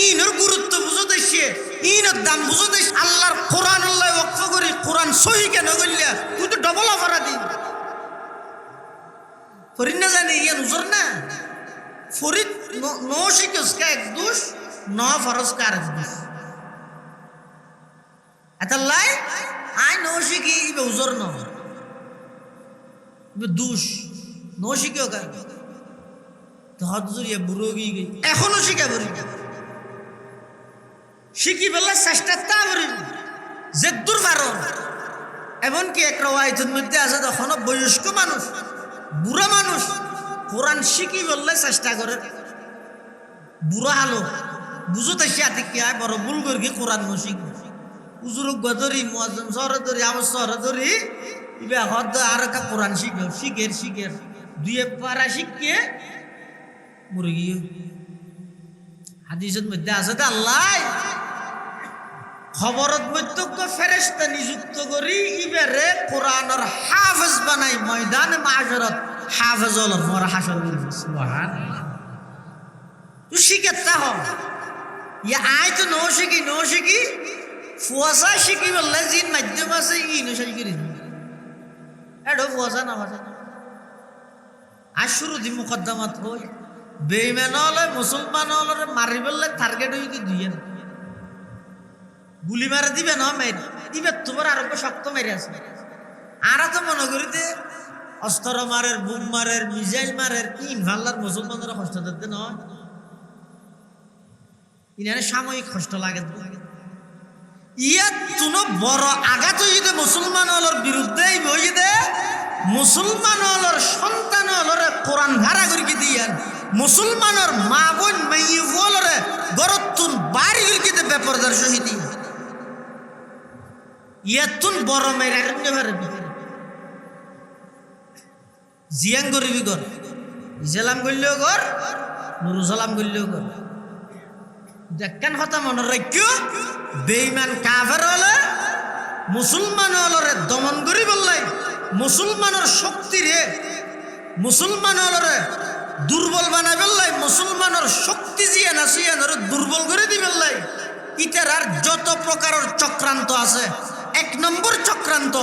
ইনর গুরুত্ব বুঝো দেশে, ইনর দাম বুঝো দেশ। আল্লাহর কোরআন আল্লাহ ওয়াকফ করি কোরআন সহি কেন করলে? তুই তো ডবল অপরাধী। ফরিদ না জানি ইয়ান উজর না ফরিদ নো শিখস কা এক দোষ, ন ফরজ কা আরেক দোষ। এতাল্লাই আই নো শিখি ইবে উজর ন ইবে দোষ নো শিখিও কা তো হদ জুরিয়া বুড়ো গই গই এখনো শিখা বরি শিখি বললে চেষ্টা তা বরি যে দূর পারো। এমনকি এক রওয়ায়াতের মধ্যে আছে তখন বয়স্ক মানুষ বুড়া মানুষ কোরআন শিখি বললে চেষ্টা করে, বুড়া হালো বুঝো তো সে কি হয় বড় ভুল করি কোরআন ন শিখি উজুরক গদরি মুয়াজ্জিম শহরে ধরি আমার শহরে ধরি ইবে হদ আর কা কোরআন শিখো শিখের শিখের দুয়ে পারা শিখিয়ে মুরগি। হাদিসের মধ্যে আছে তো আল্লাহ খবরত মধ্যক ফেরেশতা নিযুক্ত করি ইবারে কোরআনের হাফেজ বানাই ময়দানে মাশরাত হাফেজ হল মোর হাসর করবে। সুবহানাল্লাহ। তুই শিখেতা হ ইয়া আই তো নো শিখি ফুয়াশা শিখি বললে জিন মাধ্যম আছে ই নো শিখি রে এডো ফুয়াশা না ভাষা আর শুরু দি মুকদ্দমাত হই বেঈমান হলে মুসলমান হলে মারি বললে টার্গেট হই কি দুইয়ে গুলি মারা দিবে না মেরে দিবে তোমার আরো শক্ত মেরে আছে। আর তো মনে করিতে অস্ত্র মারের বুম মারের মিসাইল মারের ইন ভাল্লার মুসলমানরা কষ্ট দিতে নয় ইনারে সাময়িক কষ্ট লাগে। ইয়াত তুনো বড় আঘাত হইতে মুসলমান হলর বিরুদ্ধে হইতে মুসলমান হলর সন্তান হলরে কোরআন ভাড়া করি দিয়ান মুসলমানের মা বোন মেয়ে হলরে গরতুন বাড়ি করি বেপরদার সহিত ইয়াতুন বড় মেয়ের জিয়াং গরিবি কর ইসলাম করলেও কর নুরুসালাম করলেও কর। দেখেন কথা মনে রাখিও বেঈমান কাফের হলে মুসলমান হলরে দমন করি বললাই মুসলমানের শক্তি রে মুসলমান হলরে দুর্বল বানাই বললাই মুসলমানের শক্তি জিয়ান আছে দুর্বল করে দি বললাই। ইটার আর যত প্রকারের চক্রান্ত আছে এক নম্বর চক্রান্ত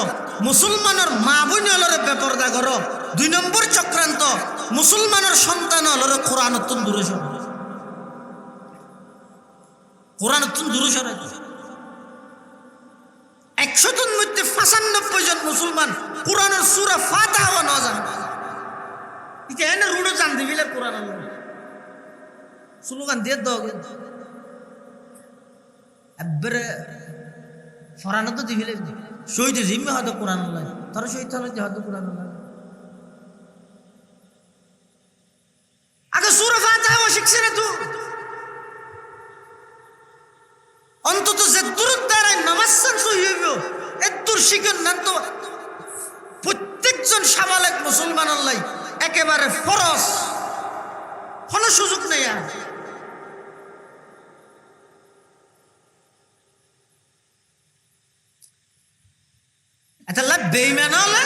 মুসলমানের মা বোন হলরে বেপরদা করো, দুই নম্বর চক্রান্ত মুসলমানের সন্তান হলরে কোরআন দূরে সর কোরআন দূরে সরে 100 মধ্যে 95 জন মুসলমান কোরআনের সূরা ফাতিহা না জানে। এটা এনে রুড়ো জান দিবিলে কোরআন স্লোগান দিয়ে দাও এবারে ফরানো তো দিবিলে শহীদ জিম্মে হয়তো কোরআন লাগে তার শহীদ হলে হয়তো কোরআন লাগে। আগে সূরা ফাতিহা শিখছে না তুই অন্তত যে দূর দ্বারাই নামাজ সহি হইব এদূর শিখেন না তো প্রত্যেকজন সাবালেক মুসলমান আল্লাহ একেবারে ফরজ কোনো সুযোগ নেই। আর এটা বেঈমান হলে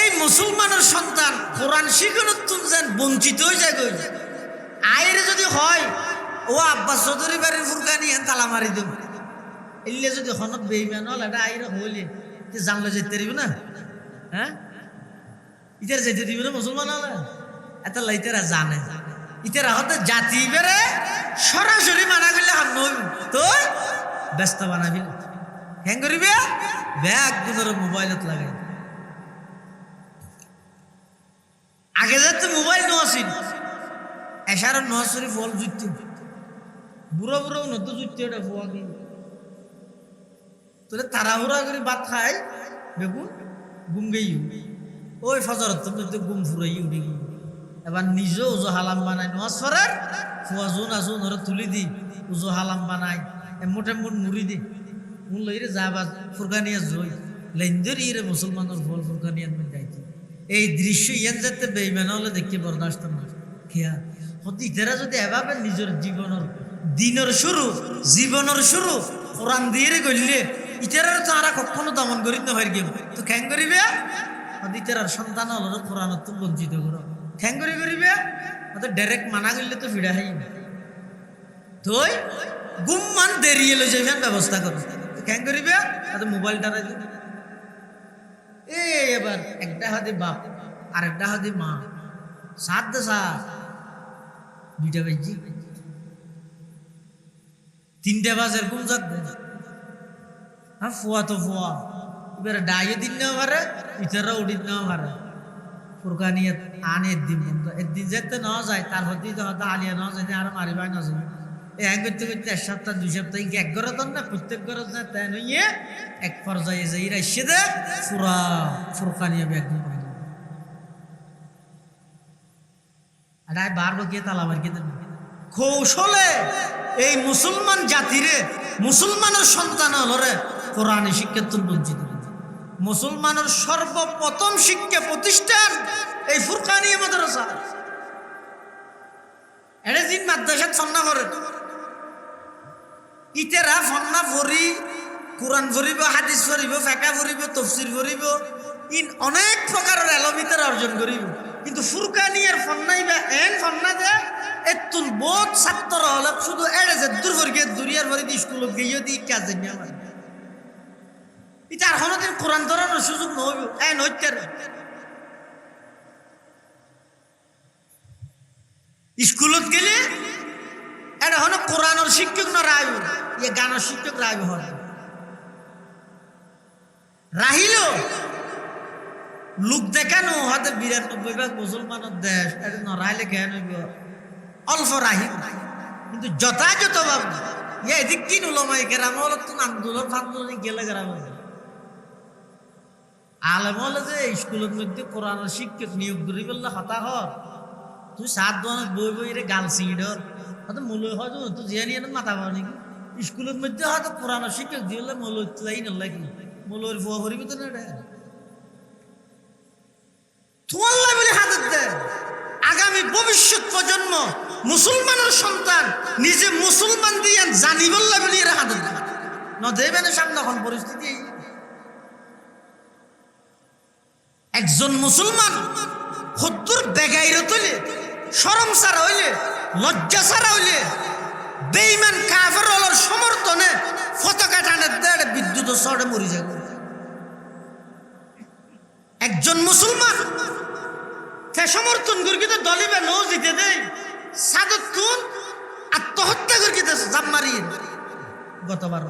এই মুসলমানের সন্তান কোরআন শিখানোর যেন বঞ্চিত হয়ে যায়। গই আইরে যদি হয় ও আব্বাস চৌধুরী বাড়ির ফুরকানি তালা মারি দেব, এলে যদি হনত বেঈমান হল এটা আইরে হইলে জানলে যেতে পারিব না। হ্যাঁ, ইতার যেতে দিব না মুসলমান হলে এটা লাইতেরা জানে ইতারা হতে জাতি বেড়ে সরাসরি মানা করলে হাম নই তো ব্যস্ত বানাবি হ্যাং করিবে ব্যাগ দুধর মোবাইলত লাগাই। আগে যাতে মোবাইল নোয়াছিল এসার নোয়াশরি ফল জুটতে বুড়ো বুড়ো নত জুটতে ওটা ফোয়া কি তোরে তাড়াহুড়া করে ভাত খাই বেগুন গুম গেই ওই ফজর তো গুম ফুরাই উঠে গিয়ে এবার নিজেও উজো হালাম বানাই নোয়াজ ফরার ফুয়া জোন আসুন ওরা তুলি দি উজো হালাম বানাই মোটে মোট মুড়ি দি মূল লইরে যাবা ফুরকানিয়া জই লেন্দর ইরে মুসলমানের ফল ফুরকানিয়ার মধ্যে যাইতে এই দৃশ্য ইয়ান যাতে বেঈমান হলে দেখি বরদাস্ত না খেয়া হতে ইতারা যদি এভাবে নিজের জীবনের দিনের শুরু জীবনের শুরু কোরআন দিয়ে গড়লে ইতারার তো আর কখনো দমন করি না হয় গেম তো খ্যাং করিবে হতে ইতারার সন্তান হলো কোরআন তো বঞ্চিত করো খ্যাং করিবে হতে ডাইরেক্ট মানা করলে তো ফিরা হাই তুই গুমমান দেরিয়ে লো যাইবেন ব্যবস্থা করো খ্যাং করিবে হতে মোবাইলটা এবার একটা হাতে বাপ আর একটা হাতে মা সাত দশা দুইটা বাজি তিনটা বাজের ঘুম যাবে হ্যাঁ ফুয়া তো ফুয়া এবার ডাইয়ে দিন নেওয়া পারে ইতারা উঠিন নেওয়া পারে ফুরকানিয়ে আনে একদিন বন্ধ একদিন যেতে নেওয়া যায় তার হতেই তো হয়তো আলিয়া নেওয়া যায় আর মারিবাই না যায় এই এক করতে করতে 1 সপ্তাহ 2 সপ্তাহ এক গরত না প্রত্যেক গরত না তাই নইয়ে এক পর্যায়ে যাই রাইসে দে পুরা ফুরকানিয়ে একদিন আর বারবার গিয়ে তালাবার গিয়ে কৌশলে এই মুসলমান জাতিরে মুসলমানের সন্তান হলরে কোরআনে শিক্ষা তুল বঞ্চিত মুসলমানের সর্বপ্রথম শিক্ষা প্রতিষ্ঠান এই ফুরকানিয়া মাদ্রাসা এটা দিন মাদ্রাসা ফন্না করে ইতেরা ফন্না ভরি কোরআন ভরিব হাদিস ভরিব ফেকা ভরিব তফসির ভরিব ইন অনেক প্রকারের এলমিতার অর্জন করিব কিন্তু ফুরকানিয়ার ফন্নাইবা এন ফন্না দে এতুল বহুত ছাত্র হলে শুধু এড়ে যে দূর ভরিকে দুরিয়ার ভরি দি স্কুল গিয়ে দি কাজ নিয়ে আমার এটা আর কোনোদিন কোরআন ধরানোর সুযোগ নহইব এ নইতের স্কুলত গেলে এটা হলো কোরআনের শিক্ষক না রাইব ইয়ে গানের শিক্ষক রাইব হয় রাহিল লোক দেখানো হয়তো ৯২% মুসলমানের দেশ এটা নরাইলে জ্ঞান হইব অল্প রাহিল কিন্তু যথাযথ ভাবে ইয়ে এদিক কিন উলমাই গেরাম হল তো আন্দোলন ফান্দোলন গেলে গেরাম আলেম হলে যে স্কুলের মধ্যে কোরআনের শিক্ষক নিয়োগ করি বললে হতাহর তুই ৭ দোয়ানত বই বই রে গাল সিঁড়র হয়তো মূল হয়তো তুই জিয়া নিয়ে মাথা পাও নাকি স্কুলের মধ্যে হয়তো কোরআনের শিক্ষক দিয়ে বললে মূল লাই নাকি মূলের ফুয়া ভরিবি তো না এটা তোমাল্লাই বলে হাতের দে আগামী ভবিষ্যৎ প্রজন্ম মুসলমানের সন্তান নিজে মুসলমান দিয়ে জানি বললা বলে এরা হাতের দে ন দেবে না সামনে এখন পরিস্থিতি একজন মুসলমান হদ্দুর বেগাইরত হইলে শরম ছাড়া হইলে লজ্জা ছাড়া হইলে বেঈমান কাফের হলোর সমর্থনে পতাকা টানে দেড় বিদ্যুৎ চড়ে মরি যাবে একজন মুসলমান সে সমর্থন করি তো দলিবে নো জিতে দেয় সাদত তুন আত্মহত্যা করি জাপ মারিয়ে গতবার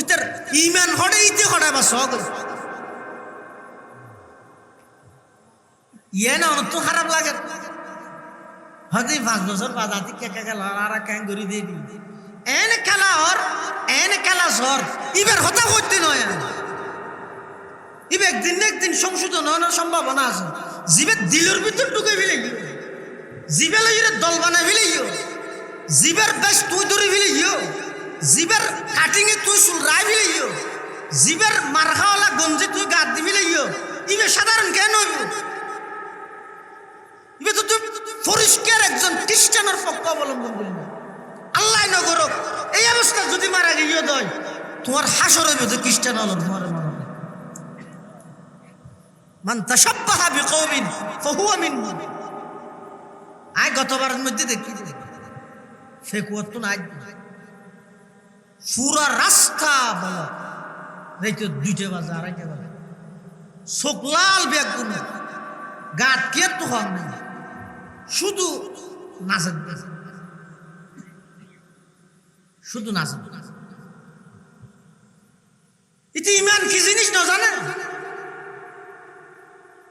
ইতার ইমান হড়ে ইতে হড়ে বা সগ ইয়ে না অনেক তো খারাপ লাগে হয়তো 5 বছর বাদ আতি কেকা খেলা আর ক্যাং করি দিয়ে দি এনে খেলা হর এনে খেলা সর ইবার হতা করতে নয় ইবে একদিন না একদিন সংশোধন হওয়ার সম্ভাবনা আছে জিবে দিলের ভিতর ঢুকে ফেলে জিবে লইরে দল বানাই ফেলে জিবের বেশ তুই ধরে ফেলে জিবের কাটিং এ তুই চুল রাই ফেলে জিবের মারখাওয়ালা গঞ্জি তুই গাদ দি ফেলে ইবে সাধারণ কেন হইব ইবে তো তুই পরিষ্কার একজন খ্রিস্টানের পক্ষ অবলম্বন করবি আল্লাহ নগরক এই অবস্থা যদি মারা গিয়ে দয় তোমার হাসর হইবে তো খ্রিস্টান হলো তোমার মনে মান তাশাব্বাহা বিকওমিন ফাহুয়া মিনহুম। আয় গতবারের মধ্যে দেখি সে কুয়াত নাই পুরা রাস্তা বলো রাইতে 2টা বাজে 2:30 বাজে শুকলাল বেগুন গাত কে তো হন নাই শুধু নাচেন শুধু নাচেন। ইতি ইমান কি জিনিস না জানে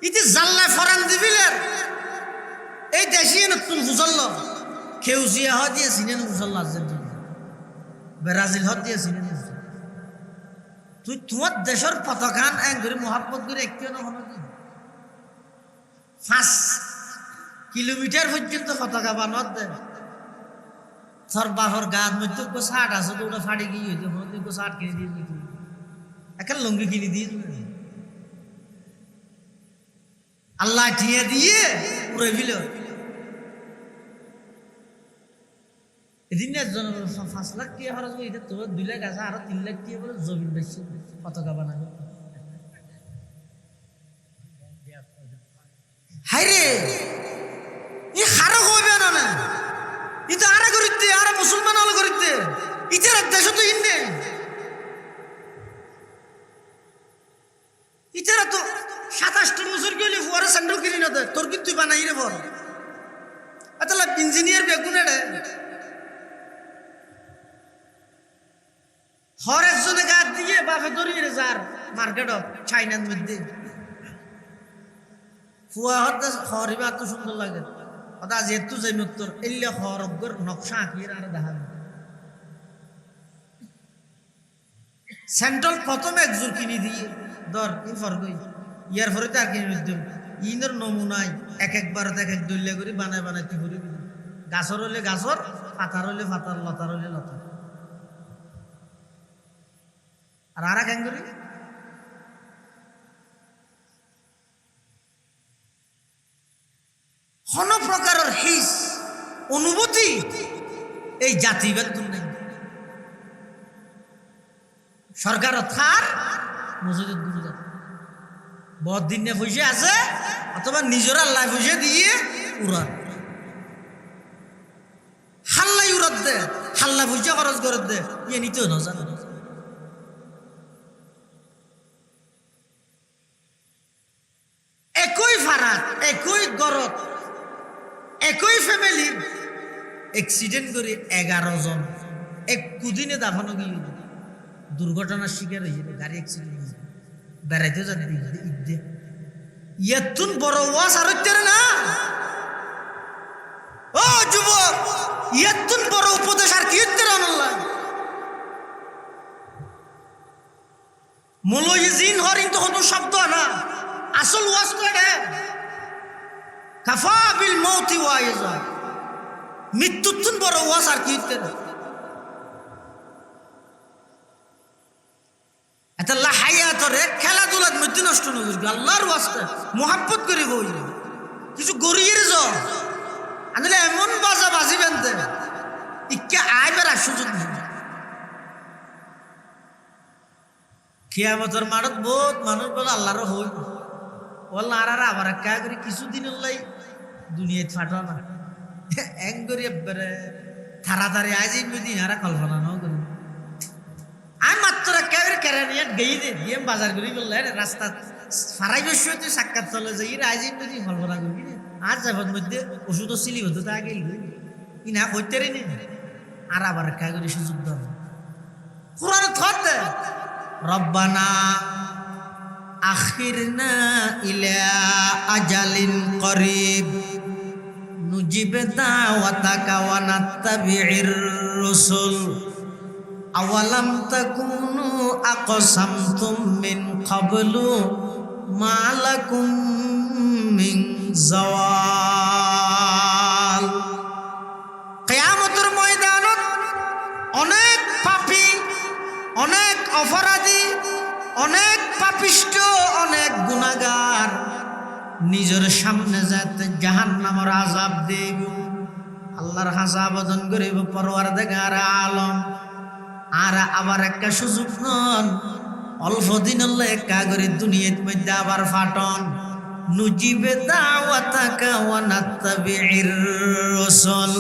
ইতি জাল্লায় ফরান দিবিলের এই দেশিয়ে নতুন ফুজল্ল খেউজিয়া হওয়া দিয়ে সিনেন মুসল্লা ব্রাজিল হওয়া দিয়ে সিনেন তুই তোমার দেশের পতাকান এক করে মহাব্বত করে একটিও না হলো 5 কিলোমিটার পর্যন্ত পতাকা বানত দেয় তোর বাহর গাছ মধ্যে শার্ট আছে তো ওটা ফাড়ি গিয়ে হয়েছে শার্ট কিনে দিয়ে একটা লুঙ্গি কিনে দিয়ে আল্লাহ ঠিয়ে দিয়ে পুরো বিল এদিন 5 লাখ টাকা খরচ করে এটা তোর 2 লাখ আছে আরো 3 লাখ টাকা বলে জমিন বেশি পতাকা বানাবে। হাইরে ই হারো হবে না এটা আরা করিতে আর মুসলমান হলো করিতে ইতার দেশ তো ইন্নে ইতারা তো 27টা বছর গেলে ফুয়ারা স্যান্ডেল কিনে না তোর কিন্তু বানাই রে বল আতলা ইঞ্জিনিয়ার বেগুনে রে হর একজনে গাছ দিয়ে বাপে ধরিয়ে রে যার মার্কেট চাইনার মধ্যে ফুয়া হতে হরিবা এত সুন্দর লাগে কথা যেহেতু যাই উত্তর এলে হরগর নকশা আঁকিয়ে আর দেখা সেন্ট্রাল প্রথমে একজোর কিনে দিয়ে ধর ই ফরগই ইয়ার পরে তো আর কিনে দিল ইনের নমুনায় একবার এক দলিয়া করে বানায় বানায় কি করে গাছর হলে গাছর পাতার হলে পাতার লতার হলে লতা আর কেন করি কোন প্রকারের হিস অনুভূতি এই জাতিভেদ নাই সরকার থার মসজিদের দূরে যাবে বহুত দিন পয়সা আছে অথবা নিজের আল্লাহ পয়সা দিয়ে উড়ান হাল্লাই উড়াত দে হাল্লা পয়সা খরচ করে দে ইয়ে নিতেও না জানো একই ফারাত একই গরত একই ফ্যামিলি অ্যাক্সিডেন্ট করে 11 জন এক কুদিনে দাফানো গিয়ে দুর্ঘটনার শিকার হয়েছে গাড়ি অ্যাক্সিডেন্ট হয়েছে বেড়াইতে জানে ঈদে ইয়াতুন বড় ওয়াজ আর না ও যুবক ইয়াতুন বড় উপদেশ আর কি হইতে আল্লাহ মলয়িজিন হরিন তো কোনো শব্দ না আসল ওয়াজ তো এটা কাফা বিল মৌতি ওয়াইজা মৃত্যুতুন বড় ওয়াজ আর কি হইতে না আল্লাহ হায়াত রে খেলাধুলার মধ্যে নষ্ট না করবি আল্লাহর ওয়াস্তে মোহাব্বত করে বই কিছু গড়িয়ে যাও আনলে এমন বাজা বাজিবেন দে ইকে আইবার আর সুযোগ নেই কিয়ামতের মাঠত বহুত মানুষ বলে আল্লাহর হই বল আর আবার একা করে কিছুদিন লাই দুনিয়ায় ফাটা না এক করে একবারে তাড়াতাড়ি আজ দিন আর কল্পনা নাও করি আমি মাত্র একেবারে কেরানিয়াত গেই দিয়ে বাজার করি বললে রাস্তা ফারাই বসে তুই সাক্ষাৎ চলে যাই রাইজিন বুঝি কল্পনা করবি আর যাবার মধ্যে ওষুধ সিলি হতো তা আগে ই না করতে নি আর আবার একা করে সুযোগ দেওয়া কোরআন থর দে রব্বানা আখিরনা ইলা আজালিন করিব নুজিব দাওয়াতাকা ওয়া নাত্তাবি'ir রাসূল আওয়ালাম তাকুনু আকসামতুম মিন ক্বাবলু মা লাকুম মিন জাওয়াল কিয়ামতের ময়দানত অনেক পাপী অনেক অপরাধী অনেক পাপিষ্ট অনেক গুনাহগার নিজের সামনে যাতে জাহান্নামের আযাব দেব আল্লাহর আযাব বদন করিব পরওয়ারদিগার আলম আর আবার একটা সুযোগ নন, অল্প দিন হলে কাগরে দুনিয়ার মধ্যে আবার ফাটন। নুজিবে দাওয়াতাকা ওয়া নাত্তাবি'ir রাসূল,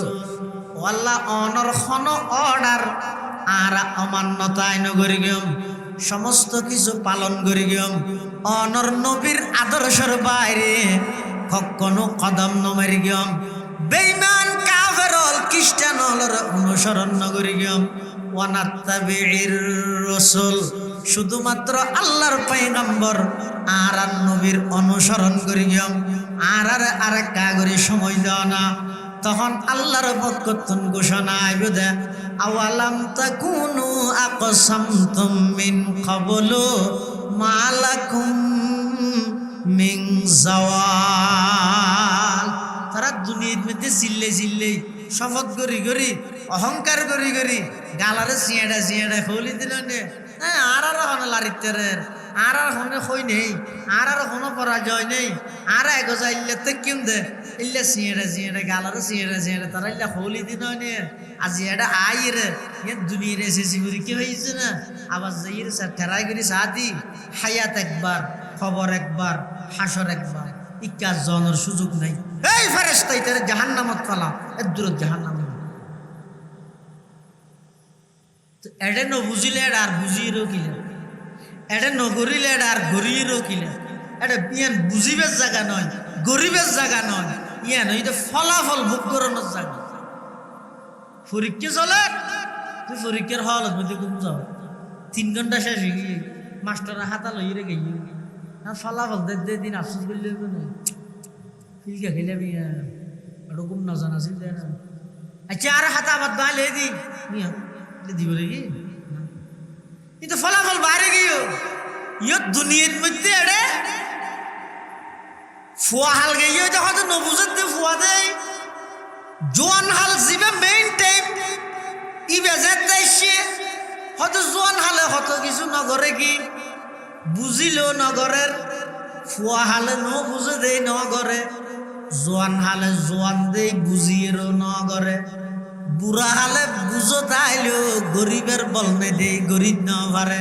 আল্লাহ অনর খন অর্ডার আর অমান্যতায় নগরি গম, সমস্ত কিছু পালন করি গম, অনর নবীর আদর্শের বাইরে কখনো কদম নমারি গম, বেঈমান কাফের খ্রিস্টান হলর অনুসরণ নগরি গম, ওয়া নাত্তাবি'ir রাসূল, শুধুমাত্র আল্লাহর পয়গম্বর আর নবীর অনুসরণ করি গম, আর কাগরে সময় দাও না। তখন আল্লাহর পক্ষতন ঘোষণা আইবে দে, আওয়ালাম তাকুনু আকসামতুম মিন ক্বাবলু মালাকুম মিন জাওয়াল। তারা দুনিয়ার মধ্যে চিল্লে শপথ করি অহংকার করি গালারে চিয়াড়া খোলি দিল নে, হ্যাঁ আর হন লারিতের আর হনে কই নেই, আর কোনো পরাজয় নেই, আর এগোজা ইল্লে তে কিম দে ইল্লে চিয়াড়া গালারে চিয়াড়া তারা ইল্লা খোলি দিল নে। আজি এটা আইরে দুনিয়ার এসেছি বুড়ি কি হয়েছে না, আবার যাইরে স্যার ঠেরাই করি সাদি, হায়াত একবার, খবর একবার, হাসর একবার, ইকা জনের সুযোগ নাই। এই ফেরেশতা ইতারে জাহান্নামত ফালা, এর দূরত জাহান্নাম। তো এডে ন বুঝিলে আর বুঝিয়েরও কিলে, এডে ন গরিলে আর গরিয়েরও কিলে, এটা ইয়ান বুঝিবের জায়গা নয়, গরিবের জায়গা নয়, ইয়ান এটা ফলাফল ভোগ করানোর জায়গা। পরীক্ষা চলে, তুই পরীক্ষার হলত মধ্যে ঘুম যাও, 3 ঘন্টা শেষ হয়ে গিয়ে মাস্টাররা হাতা লইরে গিয়ে ফলাফল দে দিন আফসোস করলে ফিলকা খেলে ওটা ঘুম না জানা ছিল না। আচ্ছা আর হাতা আবার দাঁড়ে দিই দিব নাকি, কিন্তু ফলাফল বাইরে গিয়েও ইয়ত দুনিয়ার মধ্যে এড়ে ফুয়া হাল গিয়ে হয়তো নবুজের দিয়ে ফুয়া দেয়, জোয়ান হাল জিবে মেইন টাইম ই বেজার দেশে হয়তো জোয়ান হালে হয়তো কিছু নগরে কি বুঝিল নগরের, ফুয়া হালে ন বুঝে দেই নগরে, জোয়ান হালে জোয়ান দেই বুঝিয়েরও নগরে, বুড়া হালে বুঝো তাইলেও গরিবের বলনে দেই গরিব ন পারে।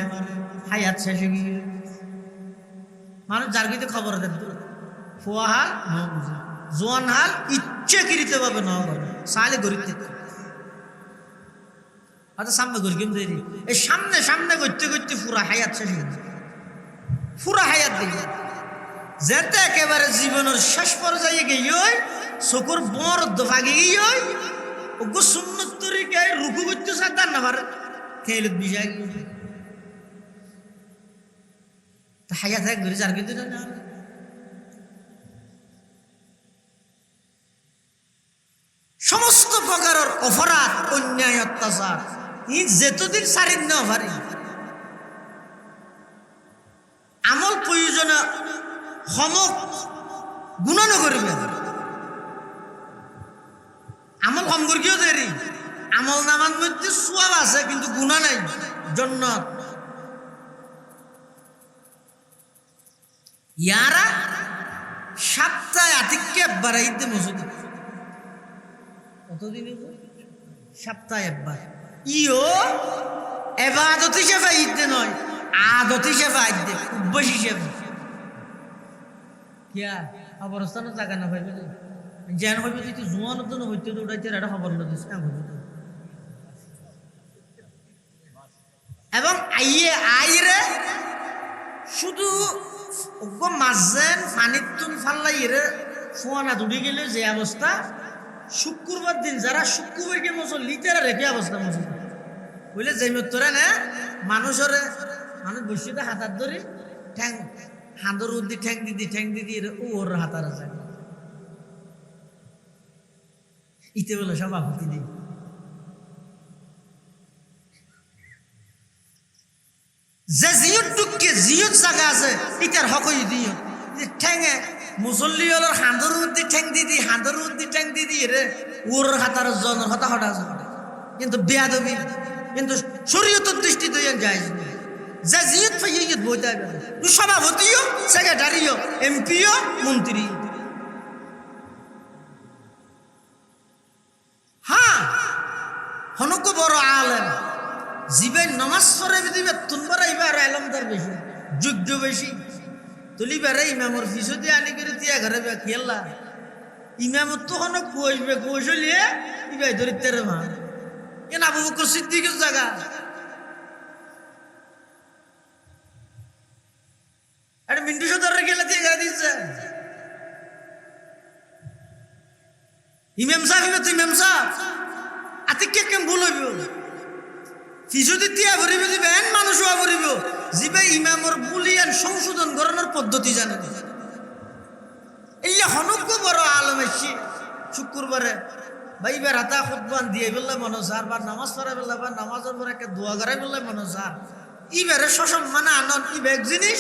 হায়াত শেষে গিয়ে মানুষ যার কিন্তু খবর দেন, ফুয়া হাল ন বুঝে, জোয়ান হাল ইচ্ছে করিতে পাবে ন করে সালে গরিব দেখতে হয়তো সামনে গরিব দেরি, এই সামনে করতে পুরা হায়াত শেষ হয়ে যায়, পুরা হায়াত দেখে যেতে একেবারে জীবনের শেষ পর্যায়ে গিয়ে চকুর বর দফাগে গিয়ে ওগো সুন্নত তরিকায় রুকু করতে সাদার না পারে খেলে বিজয় হায়াত এক ঘুরে যার কিন্তু না। সমস্ত প্রকারের অপরাধ অন্যায় অত্যাচার ই যেতদিন সারিন না পারি আমল প্রয়োজনে সমক গুণানো করবে, আমল কম করিও দেরি, আমল নামার মধ্যে সোয়াব আছে কিন্তু গুণা নাই জন্য ইয়ারা সপ্তাহে আতিক্যে একবার ঈদে মসজিদে কতদিন সপ্তাহে একবার ইও এবাদত হিসেবে ঈদে নয়, আদত হিসেবে ঈদে অভ্যাস হিসেবে কিয়া অবস্থানের জায়গা না পাইবে জ্ঞান হইবে যদি জোয়ান তো হইতে উঠাইতে এটা খবর না দিচ্ছে এবং আইরে শুধু মাঝেন পানির তুন ফাল্লাই ফোয়ানা দুড়ি গেলে যে অবস্থা, শুক্রবার দিন যারা শুক্রবার গিয়ে মুসল্লি তারা রেখে অবস্থা মুসল্লি বুঝলে যে মতরে না মানুষ বসিতে হাতার ধরে ঠ্যাং হাঁদর উদ্দি ঠ্যাং দিদি ওর হাতার আছে ইতে বলে সভাপতি দিই যে জিয়ত টুককে জিয়ত জায়গা আছে ইটার হকই দিও ঠ্যাঙে মুসল্লি হলোর হাঁদর উদ্দি ঠ্যাং দিদি রে ওর হাতার জনের হতা হটা কিন্তু বেয়াদবি কিন্তু শরীয়তের দৃষ্টিতে যায় যে জিয়ত ফাইয়ত বইতে সভাপতিও সেক্রেটারিও এমপিও মন্ত্রী, হ্যাঁ হনক বড় আলেম জিবাই নামাজ পড়ে দিবে তুনবার এবার এলমদার বেশি যোগ্য বেশি তুলিবারে ইমামর ফিসো দিয়ে আনি করে দিয়া ঘরে খেলা ইমামর তো কোনো কুয়াশবে কুয়াশলিয়ে ইবাই ধরিতে রে মা এ না আবু বকর সিদ্দিকের জায়গা আরে মিন্টু সদরের গেলে দিয়ে গাড়ি দিচ্ছে ইমাম সাহেব তো ইমাম সাহেব আতিকে কেম ভুল হইব ফিসো দিয়া ভরিব দিবেন মানুষও ভরিব জিবে ইমামর বুলিয়ান সংশোধন করানোর পদ্ধতি জানে এই হনজ্ঞ বড় আলম এসছি শুক্রবারে ভাইবার হাতা খুতবান দিয়ে বললে মনে সার বা নামাজ পড়া বললে বা নামাজের পর একটা দোয়া করাই বললে মনে সার ইবারে সসম্মানে আনন্দ ইবে এক জিনিস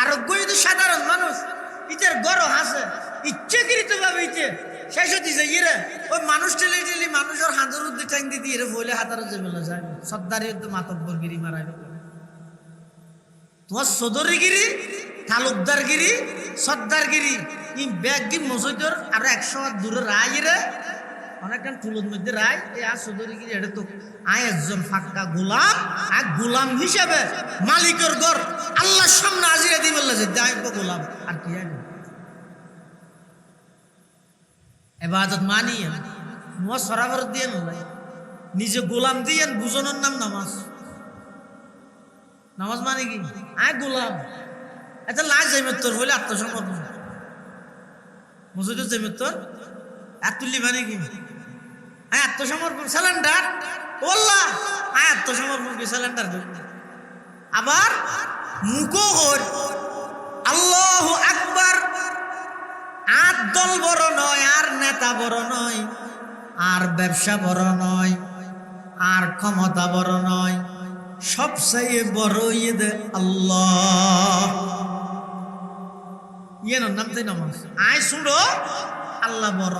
আরোগ্য যদি সাধারণ মানুষ ইটার গড় হাসে ইচ্ছেকৃত ভাবে ইচ্ছে শেষ হতে যায় ইরে ওই মানুষ ঠেলে ঠেলে মানুষের হাতের উদ্দি টাইম দিতে ইরে বলে হাতার যে বেলা যায় সর্দারি মাতব্বরগিরি মারাই তোমার সদরিগিরি তালুকদারগিরি সর্দারগিরি ই ব্যাগগি মসজিদের আর 100 হাত দূরে রায় রে অনেকক্ষণ টুলোর মধ্যে রায় এই আর সদরিগিরি এটা তো আয় একজন ফাঁকা গোলাম আর গোলাম হিসাবে মালিকের ঘর আল্লাহর সামনে হাজিরা দিয়ে বললে যে দায়িত্ব গোলাম আর কি জানি এবাদত মানিয়ে নোয়া সরাবর দিয়ে নয় নিজে গোলাম দিয়ে বুঝানোর নাম নামাজ নামাজ মানে কি আয় গোলাম এটা লাজ জৈমত্তর হইলে আত্মসমর্পণ মসজিদের জৈমত্তর তুললি মানে কি আয় আত্মসমর্পণ স্যালেন্ডার বললা আয় আত্মসমর্পণ কি স্যালেন্ডার আবার মুখো হর আল্লাহু আকবার আর দল বড় নয় আর নেতা বড় নয় আর ব্যবসা বড় নয় আর ক্ষমতা বড় নয় সবচেয়ে বড় ঈদ আল্লাহ ইয়ের নাম তাই নামাজ আয় শুনো আল্লাহ বড়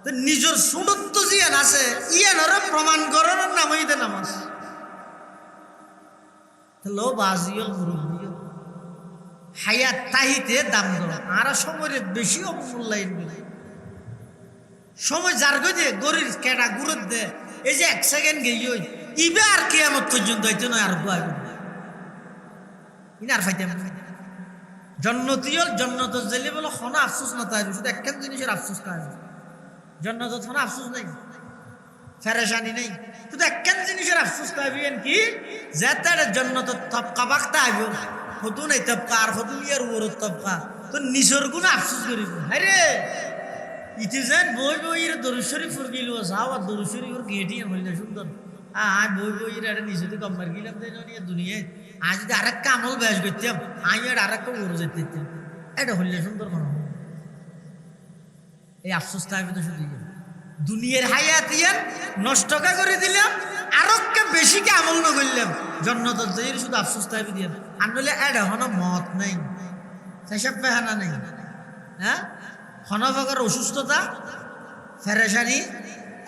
তো নিজের সুডত্ব জিয়ান আছে ইয়ানোর প্রমাণ করানোর নাম ঈদ নামাজ লো বাজিও মুরব্বিও হায়াত তাহিতে দাম দাও আর সময় বেশি অবমূল্যায়ন সময় যার গজে গরির কেটা গুরুত দে এই যে 1 সেকেন্ড গেই ইবে আর কিয়ামত পর্যন্ত হইতো না আর ইনার ফাইতে জন্নত জেলে বলো খনা আফসোস না তাই শুধু একখান জিনিসের আফসোস তাই জন্নত খনা আফসোস নেই ফেরেশানি নেই শুধু একখান জিনিসের আফসোস তাই কি যেতে জন্নত তবকা বাক্তা আইব হতো নাই তবকা আর হতো ইয়ার ওর তবকা তো নিজের গুণ আফসোস করিব আরে ইতি যেন বই বইয়ের দরুদ শরীফ গিল যাও আর দরুদ শরীফের গেটি হইলে সুন্দর বই বইয়ের একটা নিজেতে কম্বার গিলাম তাই নিয়ে দুনিয়ায় আজ যদি আরেক কামল ব্যাস করতাম আমি আর আরেক ওর যেতে এটা হইলে সুন্দর মনে হয় এই আফসোসটা আমি তো শুধু দুনিয়ার হায়াত ইয়ান নষ্টকা করে দিলাম আরোকে বেশি কে আমল না করলাম জন্নত শুধু আফসোস তাইবি দিয়ে আনলে এটা হন মত নাই সেসব পেহানা নেই হ্যাঁ হনভাগর অসুস্থতা ফেরেশানি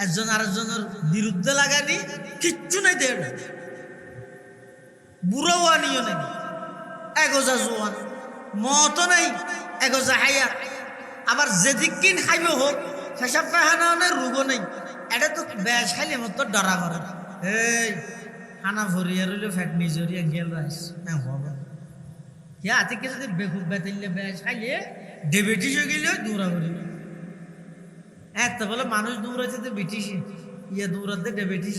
একজন আরেকজনের বিরুদ্ধে লাগানি কিচ্ছু নাই দেয় বুড়াও আনিও নেই এগোজা জোয়ান মতও নাই এগোজা হায়া আবার যেদিকিন খাইব হোক সেসব পেহানা নেই রোগও নেই এটা তো বেশ খাইলে মতো ডরা করে এই খানা ভরিয়া রইল ফ্যাট নিজরিয়া গেল রাইস হ্যাঁ হবে ইয়া আতিকে যদি বেকুব বেতাইলে বেশ খাইলে ডায়াবেটিস হয়ে গেলে দৌড়াবড়ি এত বলে মানুষ দৌড়াচ্ছে তো ব্রিটিশে ইয়ে দৌড়াতে ডায়াবেটিস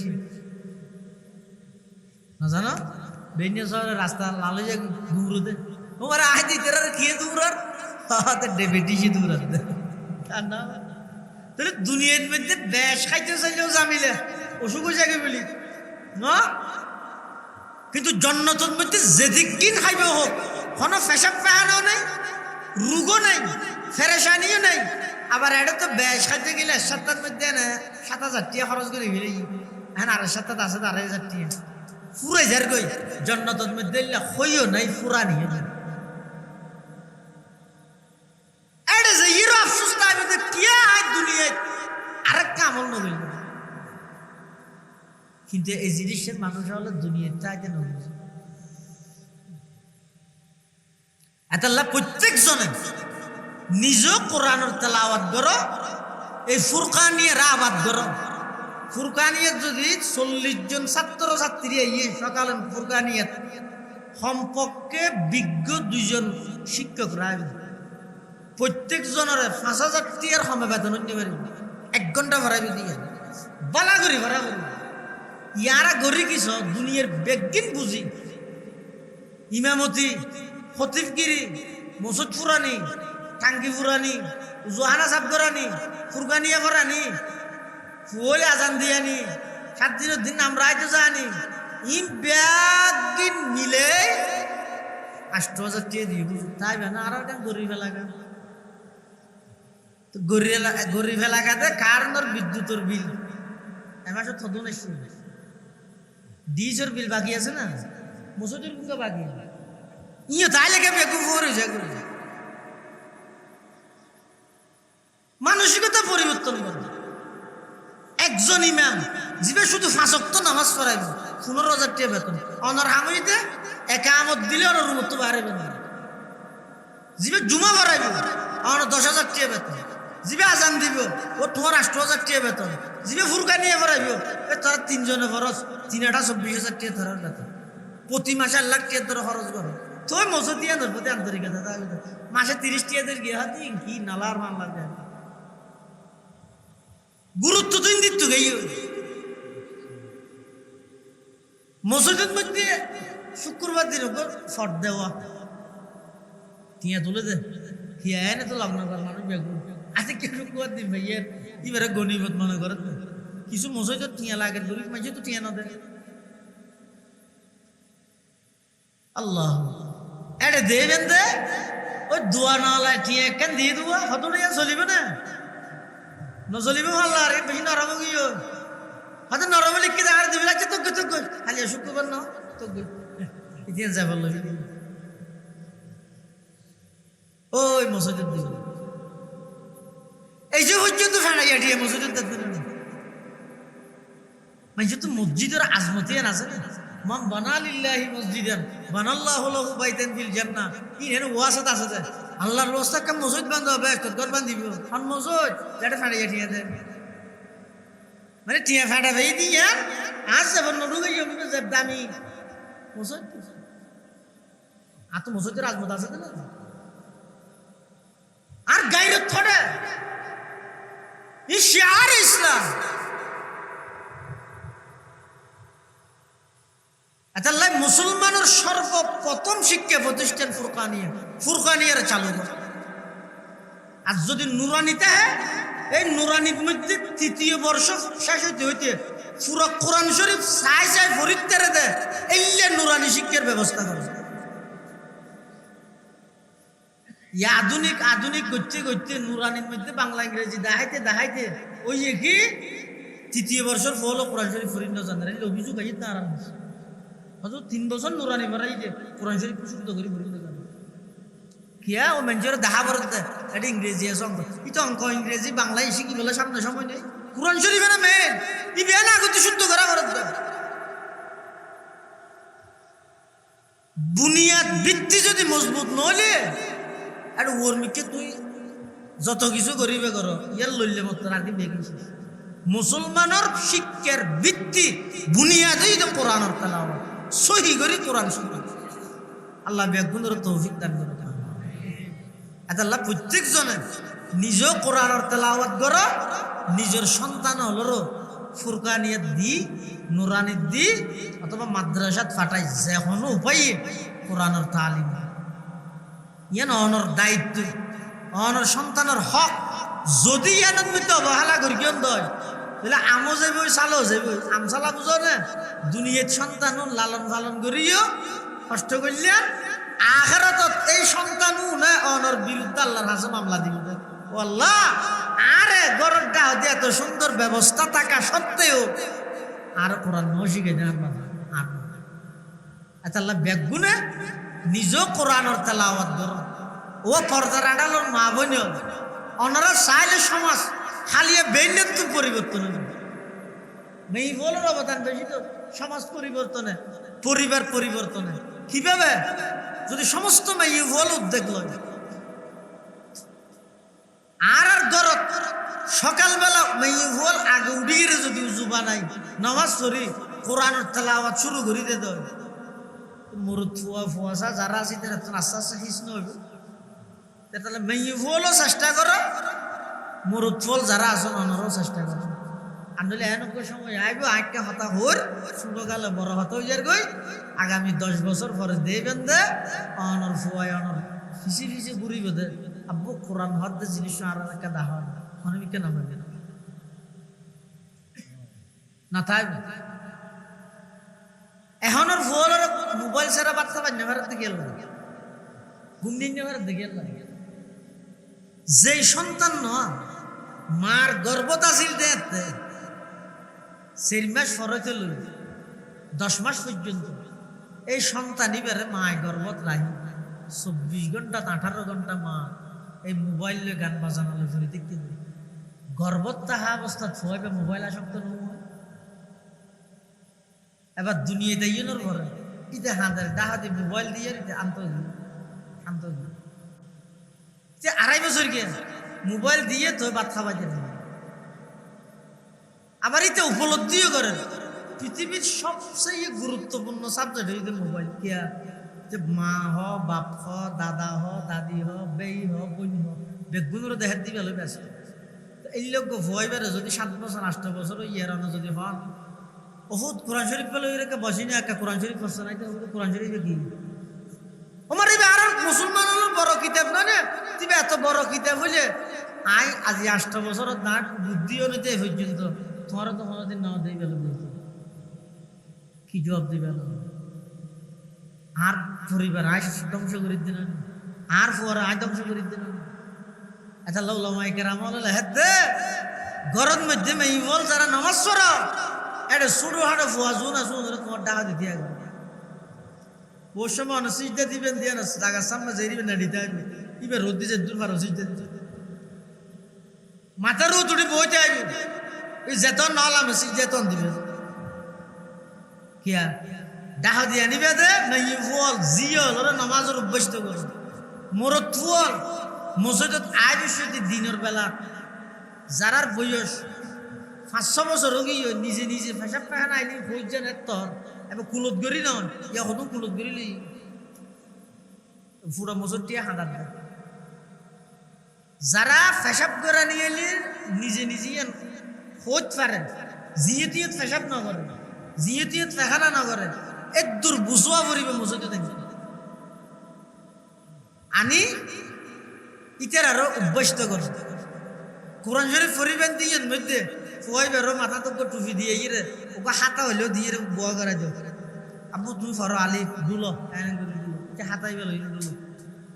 না জানো বেনিয়া শহরের রাস্তা লালে যে দৌড়তে তোমার আজ দিতে খেয়ে দৌড়ার ডায়াবেটিসই দৌড়াতে না তাহলে দুনিয়ার মধ্যে বেশ খাইতে চাইলেও জামিলে অসুখ জায়গায় বলি না কিন্তু জন্নতের মধ্যে যেদিকিন খাইবে হোক কোনো পেশাব পেহানাও নাই রোগও নাই ফেরেশানিও নাই আবার এটা তো বেশ খাইতে গেলে 7টার মধ্যে না 7,000 টাকা খরচ করে ফেলে হ্যাঁ আর 7টা আছে 2,500 টাকা পুরে যার গই জন্নতের মধ্যে হইও নাই পুরানি এটা যে ইরো আফসোস তা আমি তো কি আজ দুনিয়ায় আরেকটা আমল নগল কিন্তু এই জিনিসের মানুষ হলো দুনিয়াটা আগে নগল এতাল্লাহ প্রত্যেক জনে নিজ কোরআনের তেলাওয়াত করো এই ফুরকান নিয়ে রাবাদ করো ফুরকানিয়ত যদি 40 জন ছাত্র ছাত্রী ইয়ে সকালে ফুরকানিয়ত সম্পর্কে বিজ্ঞ 2 জন শিক্ষক রায় প্রত্যেক জনের 5,000 টাকার সময় বেতন নিতে পারবে 1 ঘন্টা ভরাইবে দিয়ে বালা করি ভরা করি ইয়ারা গরি কিস দুনিয়ার বেগিন বুঝি ইমামতি খতিবগিরি মসুদ ফুরানি টাঙ্কি ফুরানি জোহানা সাব করানি ফুরকানিয়া করানি ফুলে আজান দিয়ানি 7 দিনের দিন আমরা আইতে জানি ইম বেগিন মিলে 8,000 টাকা দিয়ে তাই না আর একটা গরিব এলাকা তো গরিব এলাকাতে কারণের বিদ্যুতের বিল এমাসে থদন এসছে ডিজের বিল বাকি আছে না মসুদের বুকে বাকি ইয়ে তাই লেগে বেগু ফোর হয়ে যায় মানসিকতা পরিবর্তন করে একজন ইমাম যিনি শুধু 5 ওয়াক্ত নামাজ পড়াইব 15,000 টাকা বেতন অনর হামিতে একামত দিলে ওর রুমত বাড়াইবে না যিনি জুমা পড়াইব অনর 10,000 টাকা বেতন যিনি আজান দিব ও তোমার 8,000 টাকা বেতন যিনি ফুরকানিয়া পড়াইব তোরা 3 জনে খরচ 3,24,000 টাকা ধরার বেতন প্রতি মাসে 1 লাখ টাকা ধরে খরচ করো তুই মসজিদিয়া ধর প্রতি আন্তরিকতা মাসে 30 টাকা ধরে গিয়ে হাতি কি নালার মান লাগে গুরুত্ব দিন দিত গেই মসজিদের মধ্যে শুক্রবার দিন ফট দেওয়া টিয়া তুলে দে হিয়া এনে তো লগ্ন কর মানুষ বেগুন আজকে কে শুক্রবার দিন ভাইয়ের এবারে গণিবত মনে করে কিছু মসজিদের টিয়া লাগে গরিব মাঝে তো টিয়া না দেয় আল্লাহ এটা দেবেন দে ওই দোয়া না লাই টিয়া কেন দিয়ে দেওয়া হতো না চলিবে না নজলিবে ভালো আর বেশি নরম গিয়ে হয়তো নরম লিখে দেখার দিবি লাগছে তো খালি শুক্রবার না তো ইতিহাস যা বললো ওই মসজিদের দিন এই যে পর্যন্ত ফেনাইয়া দিয়ে মসজিদের দেখবেন মানে তো মসজিদের আজমতি আছে না মান বানালিল্লাহি মসজিদান বানাল্লাহু লাহু বাইতান ফিল জান্নাহ কি এর ওয়াসাত আছে যে আল্লাহর রাস্তা কা মসজিদ বান্ধব হবে ঘর বান্ধিব কোন মসজিদ যেটা ফাড়িয়া ঠিয়া দেন মানে টিয়া ফাড়া ভাই দিয়া আজ যাব নডুগে জমি যে দামি মসজিদ আতো মসজিদের আজমত আছে না আর গায়রত থড়ে ই শিয়ার ইসলাম আল্লাহ মুসলমানের সর্বপ্রথম শিক্ষা প্রতিষ্ঠান ফুরকানিয়ার চালু করে আর যদি নুরানিতে এই নুরানির মধ্যে 3য় বর্ষ শেষ হইতে হইতে পুরো কোরআন শরীফ চাই পরীক্ষারে দেয় এইলে নুরানি শিক্ষার ব্যবস্থা করে আধুনিক করতে করতে নুরানির মধ্যে বাংলা ইংরেজি দেখাইতে ওই কি 3য় বর্ষের ফল কোরআন শরীফ ফরিন্দ জানার অভিযোগ আইতে না আরাম হয়তো 3 বছর নুরানি মারাই যে কোরআন শরীফ শুদ্ধ করে ফরিন্দ জানে কিয়া ও মেঞ্জরে দেখা বলতে এটা ইংরেজি আছে অঙ্ক এটা অঙ্ক ইংরেজি বাংলা শিখি বলে সামনে সময় নেই কোরআন শরীফ না মেন ই বেনা আগতে শুদ্ধ করা বলতে বুনিয়াদ ভিত্তি যদি মজবুত নইলে আর ওর মিকে তুই যত কিছু করিবে করো ইয়ার লইলে মতো রাখি বেগিস মুসলমানের শিক্ষার ভিত্তি বুনিয়াদেই তো কোরআনের তেলাওয়াত সহি করে কোরআন শুনে আল্লাহ বেগুনের তৌফিক দান করে আল্লাহ প্রত্যেক জনে নিজ কোরআনের তেলাওয়াত করো নিজের সন্তান হলো ফুরকানিয়াত দি নুরানিত দি অথবা মাদ্রাসাত ফাটাই যে কোনো উপায়ে কোরআনের তালিম ইয়ান অনর দায়িত্ব অনর সন্তানের হক যদি ইয়ানত মধ্যে অবহেলা করি কেন দয় তাহলে আমও যাইব চালও যাইব আম চালা বুঝো না দুনিয়ার সন্তান লালন পালন করিও কষ্ট করলে আখিরাতত এই সন্তান না অনর বিরুদ্ধে আল্লাহর কাছে মামলা দিব ও আল্লাহ আরে গররটা হতে এত সুন্দর ব্যবস্থা থাকা সত্ত্বেও আর কোরআন শিখে দেন আর আচ্ছা আল্লাহ বেগুনে নিজ কোরআনের তেলাওয়াত করো ও পর্দার আড়ালোর মা বোন ওনারা চাইলে সমাজ খালিয়ে বেইনের তো পরিবর্তন হবে মেয়ে বলার অবদান বেশি তো সমাজ পরিবর্তনে পরিবার পরিবর্তনে কিভাবে যদি সমস্ত মেয়ে বল উদ্যোগ লয় আর গরত সকালবেলা মেয়ে হল আগে উঠি গেলে যদি উজু বানাই নামাজ পড়ি কোরআনের তেলাওয়াত শুরু করি দে তো মুরুদ ফুয়া ফুয়াশা যারা আছে তারা তো আস্তে আস্তে হিসন হইব তাহলে মেয়ে ফুলও চেষ্টা করো মুরুদ ফুল যারা আছেন অনারও চেষ্টা করো আনলে এনেক সময় আইব আঁকে হতা হর ছোট গালে বড় হতা হইয়ার গই আগামী 10 বছর পরে দেবেন দে অনর ফুয়াই অনর ফিসি ফিসি ঘুরিব দে আব্বু কোরআন হদ জিনিস আর একটা দাহ মানে কেন হবে না তাই এখনের ফুয়ার মোবাইল ছাড়া বাচ্চা বান্য ভারতে গেল ঘুম দিন ভারতে গেল যেই সন্তান নয় মার গর্ভত আছিল দেখতে 4 মাস ফরতে লই 10 মাস পর্যন্ত এই সন্তান ইবারে মায় গর্ভত রাখি 24 ঘন্টা 18 ঘন্টা মা এই মোবাইল গান বাজানো ধরে দেখতে গর্ভত তাহা অবস্থা ছয়বে মোবাইল আসক্ত নয় এবার দুনিয়াতে ইউনোর ঘরে ইতে হাঁদের ডাহাতে মোবাইল দিয়ে আন্ত যে 2.5 বছর গিয়ে মোবাইল দিয়ে তো বাচ্চা বাজে আবার এতে উপলব্ধিও করেন পৃথিবীর সবচেয়ে গুরুত্বপূর্ণ সাবজেক্ট হইতে মোবাইল কিয়া যে মা হ বাপ হ দাদা হ দাদি হ বেই হ বোন হ বেগুনের দেহের দিবে হলে ব্যস্ত এই লোক ভয় বেড়ে যদি 7 বছর 8 বছর ইয়ারানো যদি হন বহুত কোরআন শরীফ পেলে ওই রেখে বসিনি একটা কোরআন শরীফ পড়ছে না কোরআন শরীফে কি আমার এই আর মুসলমান হলো বড় কিতাব না তুমি এত বড় কিতাব হইলে আই আজি 8 বছর না বুদ্ধিও নিতে পর্যন্ত তোমারও তো কোনোদিন না দেই গেল বলতে কি জবাব দিবে না আর পরিবার আয় ধ্বংস করে দিন আর পর আয় ধ্বংস করে দিন আচ্ছা লাউলামাইকের আমল হেদে গরম মধ্যে মেয়ে বল যারা নামাজ পড়া এটা শুরু হাঁটা ফুয়া জুন আসুন তোমার ডাকা দিতে আগে ওর সময় সিজদা দিবেন দিয়ে না জায়গার সামনে যাই দিবেন না দিতে আসবে এবার রোদ দিচ্ছে দূর পারো সিজদা দিতে মাথার রোদ উঠে বইতে আসবে এই যেতন নালাম সিজদাতন দিবে কিয়া ডাহা দিয়ে নিবে দে না ই ফল জিয়ল ওরা নামাজের অভ্যস্ত করে মোরত ফল মসজিদত আয় বসে দিনের বেলা যারার বয়স 5-6 বছর হয়ে নিজে নিজে পেশাব পায়খানা আইলি হইছেন এতর এবার কুলত গড়ি নন ইয়া হতো কুলত গড়িলি পুরা মসজিদটিয়া হাঁদার দেয় যারা পেশাব করে নিয়ে এলি নিজে নিজে হইত পারেন জিয়েতিয়ত পেশাব না করেন জিয়েতিয়ত পেখানা না করেন এক দূর বুঝোয়া পড়িবে মসজিদে দেখবেন আনি ইটার আরো অভ্যস্ত করে কোরআন শরীফ পড়িবেন দিয়ে মধ্যে ফুয়াই বেরো মাথা তো টুপি দিয়ে গিয়ে ওকে হাতা হইলেও দিয়ে বুয়া করে দিও আব্বু তুমি ফরো আলি দুলো হাতাই বেল দুলো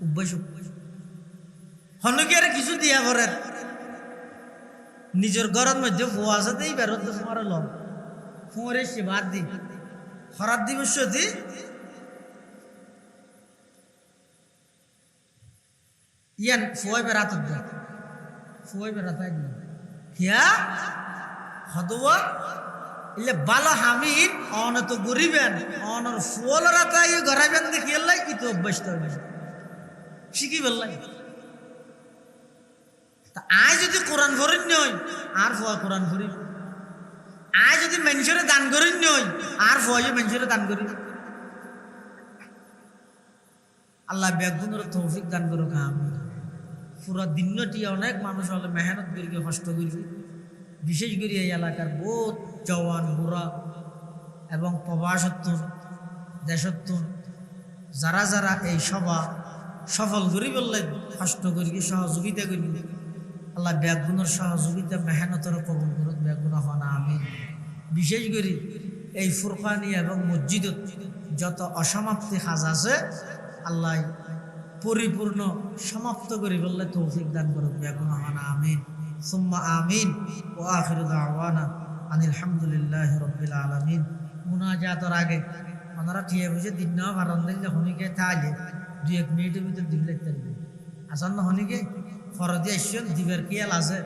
অভ্যাস হনকি আর কিছু দিয়া পড়েন নিজের ঘরের মধ্যে ফুয়া আসাতেই বেরোত ফুয়ারে লম ফুয়ারে সে ভাত দি হরাত দিবস দি ইয়ান ফুয়াই বেড়াত ফুয়াই বেড়াত কিয়া হদুয়া ইলে বালা হামিদ অন তো গরিবেন অনর ফুল রাতাই গরাবেন দেখি আল্লাহ কি তো অভ্যস্ত হবে শিখি বললাই তা আয় যদি কোরআন করেন নয় আর ফুয়া কোরআন করি আয় যদি মানুষের দান করেন নয় আর ফুয়া মানুষের দান করি আল্লাহ বেগুনের তৌফিক দান করুক আমি পুরো দিনটি অনেক মানুষ হলে মেহনত করি কষ্ট করি বিশেষ করে এই এলাকার বহুত জওয়ান বুড়া এবং প্রবাসত্তর দেশত্তর যারা যারা এই সভা সফল করি বললেন কষ্ট করি সহযোগিতা করি আল্লাহ বেগুনের সহযোগিতা মেহনতের কবুল করুক বেগুন হন আমি বিশেষ করে এই ফুরকানি এবং মসজিদত যত অসমাপ্তি কাজ আছে আল্লাহ পরিপূর্ণ সমাপ্ত করি বললে তৌফিক দান করুক বেগুন হন আমিন সুম্মা আমিন ও আখির দাওয়ানা আনিল হামদুলিল্লাহি রাব্বিল আলামিন মুনাজাতের আগে ওনারা ঠিয়ে বুঝে দিন না ভারণ দিলে হনিকে তাইলে 2-1 মিনিটের ভিতর দিন লিখতে দিবে আসন্ন হনিকে ফরদে আসছেন দিবের কিয়াল আছে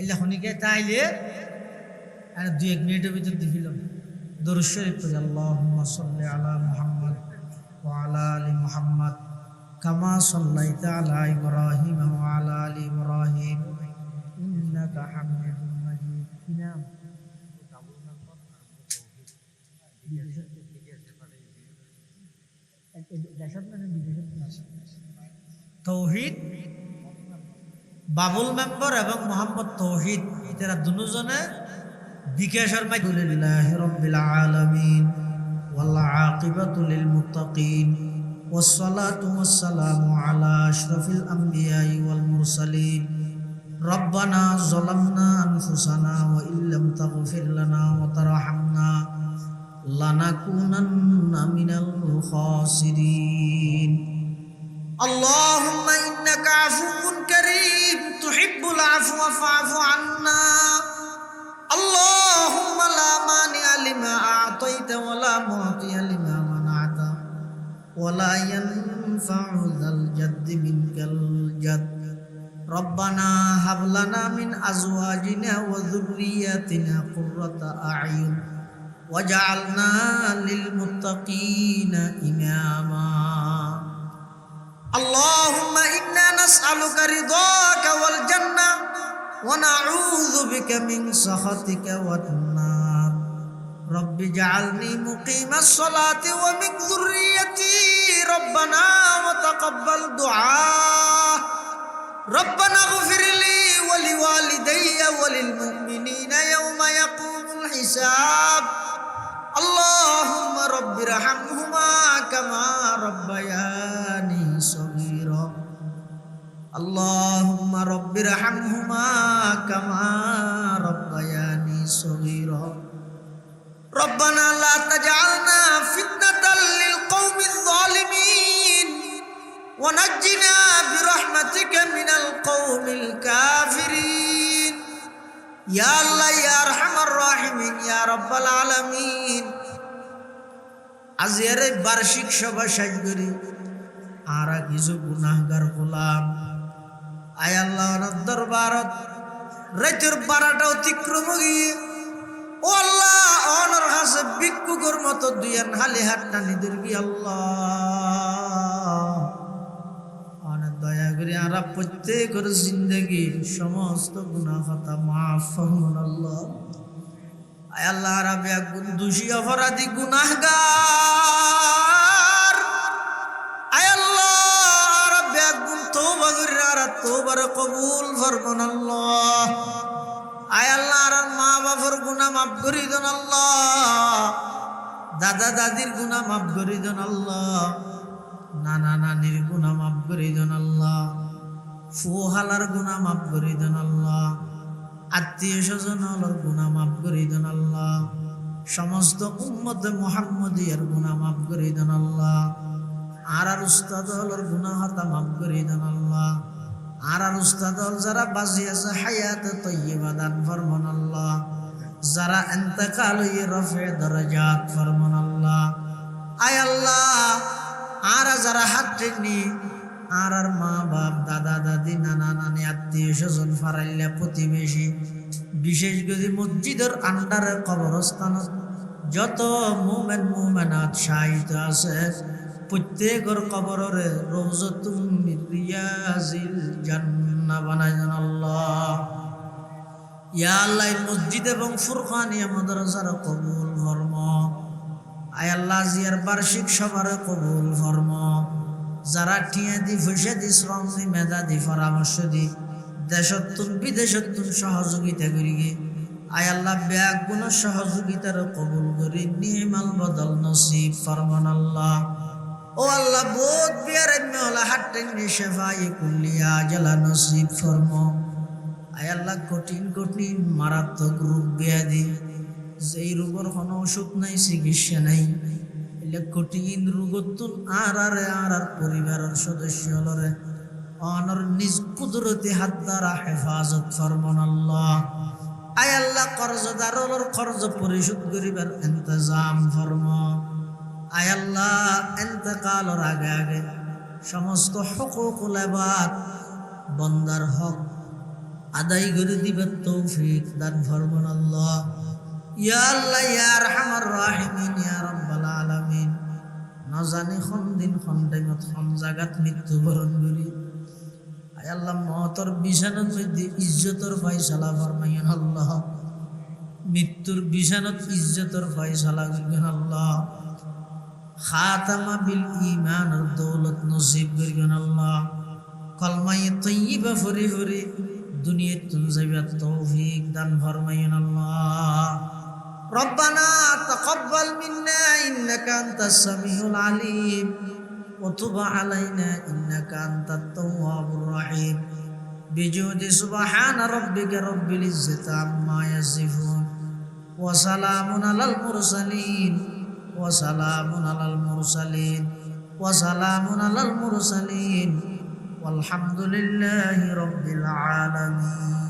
এলে হনিকে তাইলে 2-1 মিনিটের ভিতর দিছিল দরুদ শরীফ পড়ি আল্লাহুম্মা সাল্লি আলা মুহাম্মদ ওয়া আলা আলি মুহাম্মদ কামা সাল্লাইতা আলা ইব্রাহিম ওয়া আলা আলি ইব্রাহিম ইন্নাকা হামিদুম মাজিদ। কি নাম? তৌহিদ বাবুল মেম্বার এবং মোহাম্মদ তৌহিদ এরা দুজনে বিকাশের মাধ্যমে আলহামদুলিল্লাহি রাব্বিল আলামিন ওয়াল আকিবাতু লিল মুত্তাকিন والصلاة والسلام على أشرف الأنبياء والمرسلين ربنا ظلمنا أنفسنا وإن لم تغفر لنا وترحمنا لنكونن من الخاسرين اللهم إنك عفو كريم تحب العفو فاعف عنا اللهم لا مانع لما أعطيت ولا معطي لما منعت ولا ينفع ذا الجد منك الجد ربنا هب لنا من أزواجنا وذرياتنا قرة أعين وجعلنا للمتقين إماما اللهم إنا نسألك رضاك والجنة ونعوذ بك من سخطك والنار رب اجعلني مقيم الصلاة ومن ذريتي ربنا وتقبل دعاء ربنا اغفر لي ولوالدي وللمؤمنين يوم يقوم الحساب اللهم رب ارحمهما كما ربياني صغيرا اللهم رب ارحمهما كما ربياني صغيرا ربنا لا تجعلنا فتنة للقوم الظالمين ونجنا برحمتك من القوم الكافرين يا الله يا أرحم الراحمين يا رب العالمين আজের বার্ষিক সভা শেষ করি আর কিছু গুনাহগার গোলাম আয় আল্লাহ দরবারত রাতের 12টা অতিক্রম গিয়ে ও আল্লাহ অনর হাসে ভিক্ষুকের মতো দুইয়ান হালি হাত টানি দিবি আল্লাহ অনেক দয়া করে আরা প্রত্যেকের জিন্দগির সমস্ত গুনাহ খাতা মাফ ফরমান আল্লাহ আয় আল্লাহ রাবে গুণ দোষী অপরাধী গুনাহগার আয় আল্লাহ রাবে গুণ তওবা করে আর তওবার কবুল ফরমান আল্লাহ আয় আল্লাহ আর মা বাবার গুনাহ মাফ করে দেন আল্লাহ দাদা দাদির গুনাহ মাফ করে দেন আল্লাহ নানা নানির গুনাহ মাফ করে দেন আল্লাহ ফুহালার গুনাহ মাফ করে দেন আল্লাহ আত্মীয় স্বজনের গুনাহ মাফ করে দেন আল্লাহ সমস্ত উম্মতে মুহাম্মদিয়ার গুনাহ মাফ করে দেন আল্লাহ আর উস্তাদর গুনাহ হাতা মাফ করে দেন আল্লাহ আর উস্তাদল যারা বাজি আছে হায়াতে তয়্যিবা দান ফরমান আল্লাহ যারা ইন্তেকাল হয়ে রফে দরজাত ফরমান আল্লাহ আয় আল্লাহ আর যারা হাত টেকনি আর মা বাপ দাদা দাদি নানা নানি আত্মীয় স্বজন ফারাইল্লা প্রতিবেশী বিশেষ করে মসজিদের আন্ডারে কবরস্থানত যত মুমিন মুমিনাত শাহিদ আছে প্রত্যেকের কবরের রওজাতুম মিন রিয়াজিল জান্নাহ বানায় দেন আল্লাহ ইয়া আল্লাহ এই মসজিদ এবং ফুরকানিয়া মাদ্রাসার কবুল ফরম আয় আল্লাহ জিয়ার বার্ষিক সভার কবুল ফরম যারা টিয়া দি পয়সা দি শ্রম দি মেধা দি পরামর্শ দি দেশতুন বিদেশতুন সহযোগিতা করি গে আয় আল্লাহ ব্যাগ গুণ সহযোগিতার কবুল করি নিমাল বদল নসিব ফরমান আল্লাহ ও আল্লাহ বহুত বিয়ার মেলা হাটেন শেফাই কুল্লিয়া জালা নসিব ফরম আয় আল্লাহ কঠিন কঠিন মারাত্মক রোগ ব্যাধি যেই রোগের কোনো ওষুধ নাই চিকিৎসা নাই এলে কঠিন রোগতুন আর পরিবারের সদস্য হলরে অনর নিজ কুদরতি হাত দ্বারা হেফাজত ফরমান আল্লাহ আয় আল্লাহ কর্জদারর কর্জ পরিশোধ করিবার ইন্তজাম ফরম আয় আল্লাহ ইন্তেকালের আগে আগে সমস্ত হুকুকুল ইবাদ বান্দার হক আদায় করে দিবার তৌফিক দান ফরমান আল্লাহ ইয়া আল্লাহ ইয়া আরহামার রাহিমিন ইয়া রাব্বাল আলামিন না জানি কোন দিন কোন টাইমত কোন জায়গাত মৃত্যুবরণ করি আয় আল্লাহ মওতর বিছানার মধ্যে ইজ্জতর ফয়সালা ফরমাইন আল্লাহ, মৃত্যুর বিছানাত ইজ্জতর ফয়সালা করিবেন আল্লাহ, খাতামা বিল ঈমান আর দৌলত নসিব করিবেন আল্লাহ, কলমায়ে তয়্যিবা ফরি ফরি দুনিয়াত তুন যাইবার তৌফিক দান ফরমাইন আল্লাহ। ربنا تقبل منا إنك أنت السميع العليم وتب علينا إنك أنت التواب الرحيم بجود سبحان ربك رب العزة عما يصفون وسلام على المرسلين وسلام على المرسلين وسلام على المرسلين والحمد لله رب العالمين.